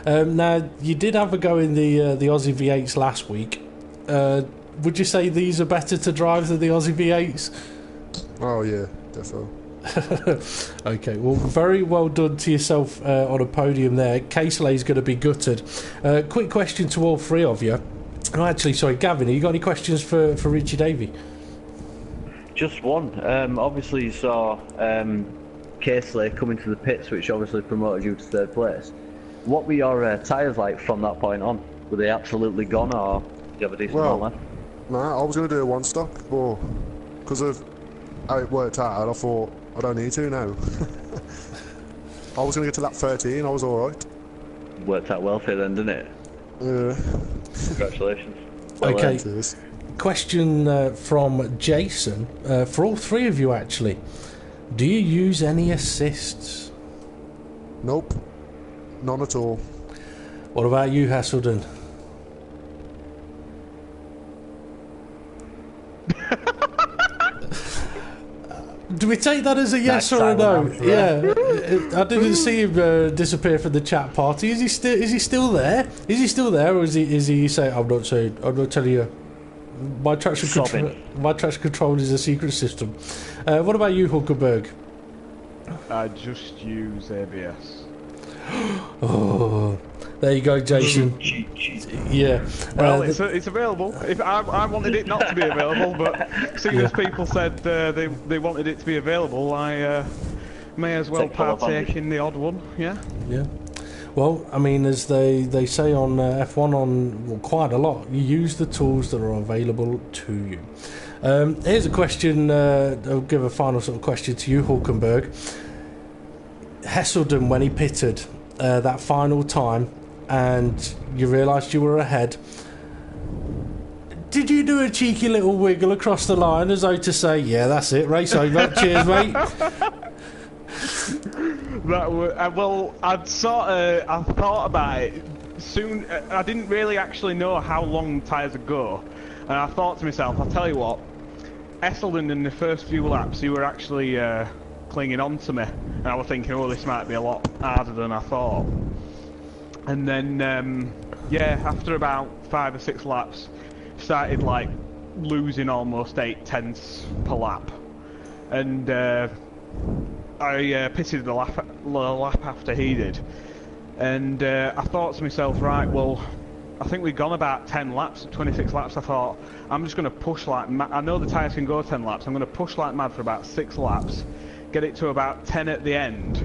Now, you did have a go in the Aussie V8s last week. Would you say these are better to drive than the Aussie V8s? Oh yeah, definitely. Okay, well, very well done to yourself on a podium there. K-Slay's going to be gutted. Quick question to all three of you. Oh, actually, sorry, Gavin, have you got any questions for Richie Davey? Just one. Obviously you saw K-Slay coming to the pits, which obviously promoted you to third place. What were your tyres like from that point on? Were they absolutely gone, or do you have a decent amount left? Nah, I was going to do a one stop, but because of how it worked out, I thought I don't need to now. I was going to get to lap 13, I was alright. Worked out well for you then, didn't it? Yeah. Congratulations. Okay. question from Jason, for all three of you actually. Do you use any assists? Nope. None at all. What about you, Hasselden? Do we take that as a yes or a no? Yeah, I didn't see him disappear from the chat party. Is he still? Is he still there? Is he still there, or is he saying, "I'm not saying. I'm not telling you. My traction control is a secret system." What about you, Hulkenberg? I just use ABS. Oh, there you go, Jason. Yeah. Well, it's available. If I wanted it not to be available, but seeing as people said they wanted it to be available, I may as well partake in the odd one. Yeah. Yeah. Well, I mean, as they say on F1 on quite a lot, you use the tools that are available to you. Here's a question. I'll give a final sort of question to you, Hulkenberg. Hesselden, when he pitted that final time, and you realised you were ahead, did you do a cheeky little wiggle across the line as though to say, "Yeah, that's it, race over, cheers, mate"? Well, I thought about it soon. I didn't really actually know how long tyres would go, and I thought to myself, I'll tell you what, Esselden in the first few laps, you were actually clinging on to me, and I was thinking, oh, this might be a lot harder than I thought. And then, yeah, after about 5 or 6 laps, started like losing almost 8/10ths per lap, and I pitted the lap after he did, and I thought to myself, right, well, I think we'd gone about 10 laps, 26 laps. I thought, I'm just going to push like mad. I know the tyres can go 10 laps. I'm going to push like mad for about 6 laps, get it to about 10 at the end,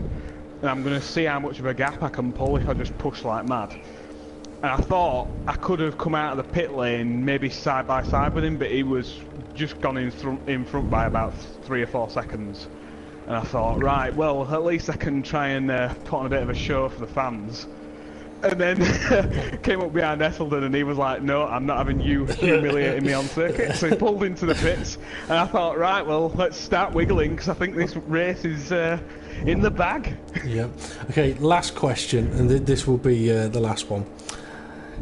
and I'm going to see how much of a gap I can pull if I just push like mad. And I thought I could have come out of the pit lane maybe side by side with him, but he was just gone in front by about 3 or 4 seconds. And I thought, right, well, at least I can try and put on a bit of a show for the fans. And then came up behind Esselden, and he was like, no, I'm not having you humiliating me on circuit. So he pulled into the pits, and I thought, right, well, let's start wiggling, because I think this race is in the bag. Yeah. Okay, last question, and this will be the last one.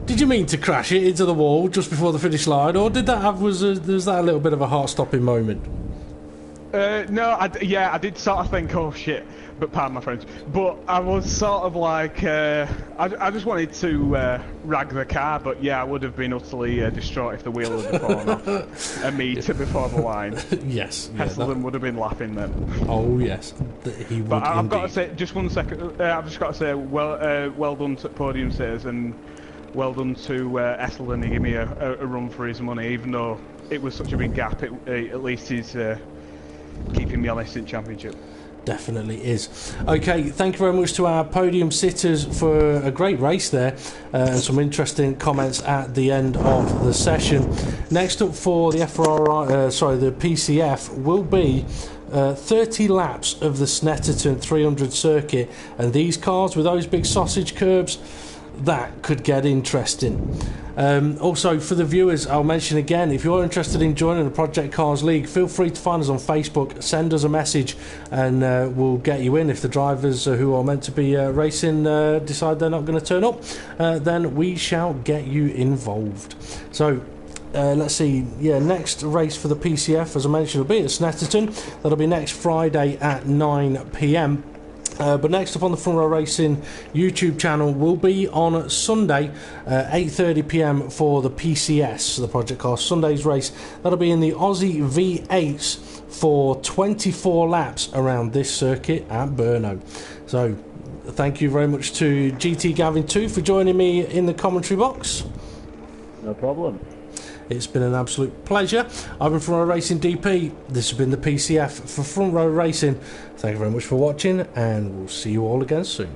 Did you mean to crash it into the wall just before the finish line, or did that was that a little bit of a heart-stopping moment? No, I did sort of think, oh shit, but pardon my French, but I was sort of like, I just wanted to rag the car, but yeah, I would have been utterly distraught if the wheel had fallen off a metre before the line. Yes. Hesselden would have been laughing then. Oh yes, he would. But I've indeed. got to say, just 1 second, I've just got to say, well done to Podium Sitters, and well done to Esselden. He gave me a run for his money, even though it was such a big gap. At least he's keeping me honest in championship. Definitely is. Okay, thank you very much to our podium sitters for a great race there, and some interesting comments at the end of the session. Next up for the the PCF will be 30 laps of the Snetterton 300 circuit, and these cars with those big sausage curbs, that could get interesting. Also, for the viewers, I'll mention again, if you're interested in joining the Project Cars League, feel free to find us on Facebook, send us a message, and we'll get you in. If the drivers who are meant to be racing decide they're not going to turn up, then we shall get you involved. So let's see, next race for the PCF, as I mentioned, will be at Snetterton. That'll be next Friday at 9 PM. But next up on the Front Row Racing YouTube channel will be on Sunday, 8:30 PM for the PCS, the Project Cars Sunday's race. That'll be in the Aussie V8s for 24 laps around this circuit at Brno. So thank you very much to GT Gavin 2 for joining me in the commentary box. No problem. It's been an absolute pleasure. I've been Front Row Racing DP. This has been the PCF for Front Row Racing. Thank you very much for watching, and we'll see you all again soon.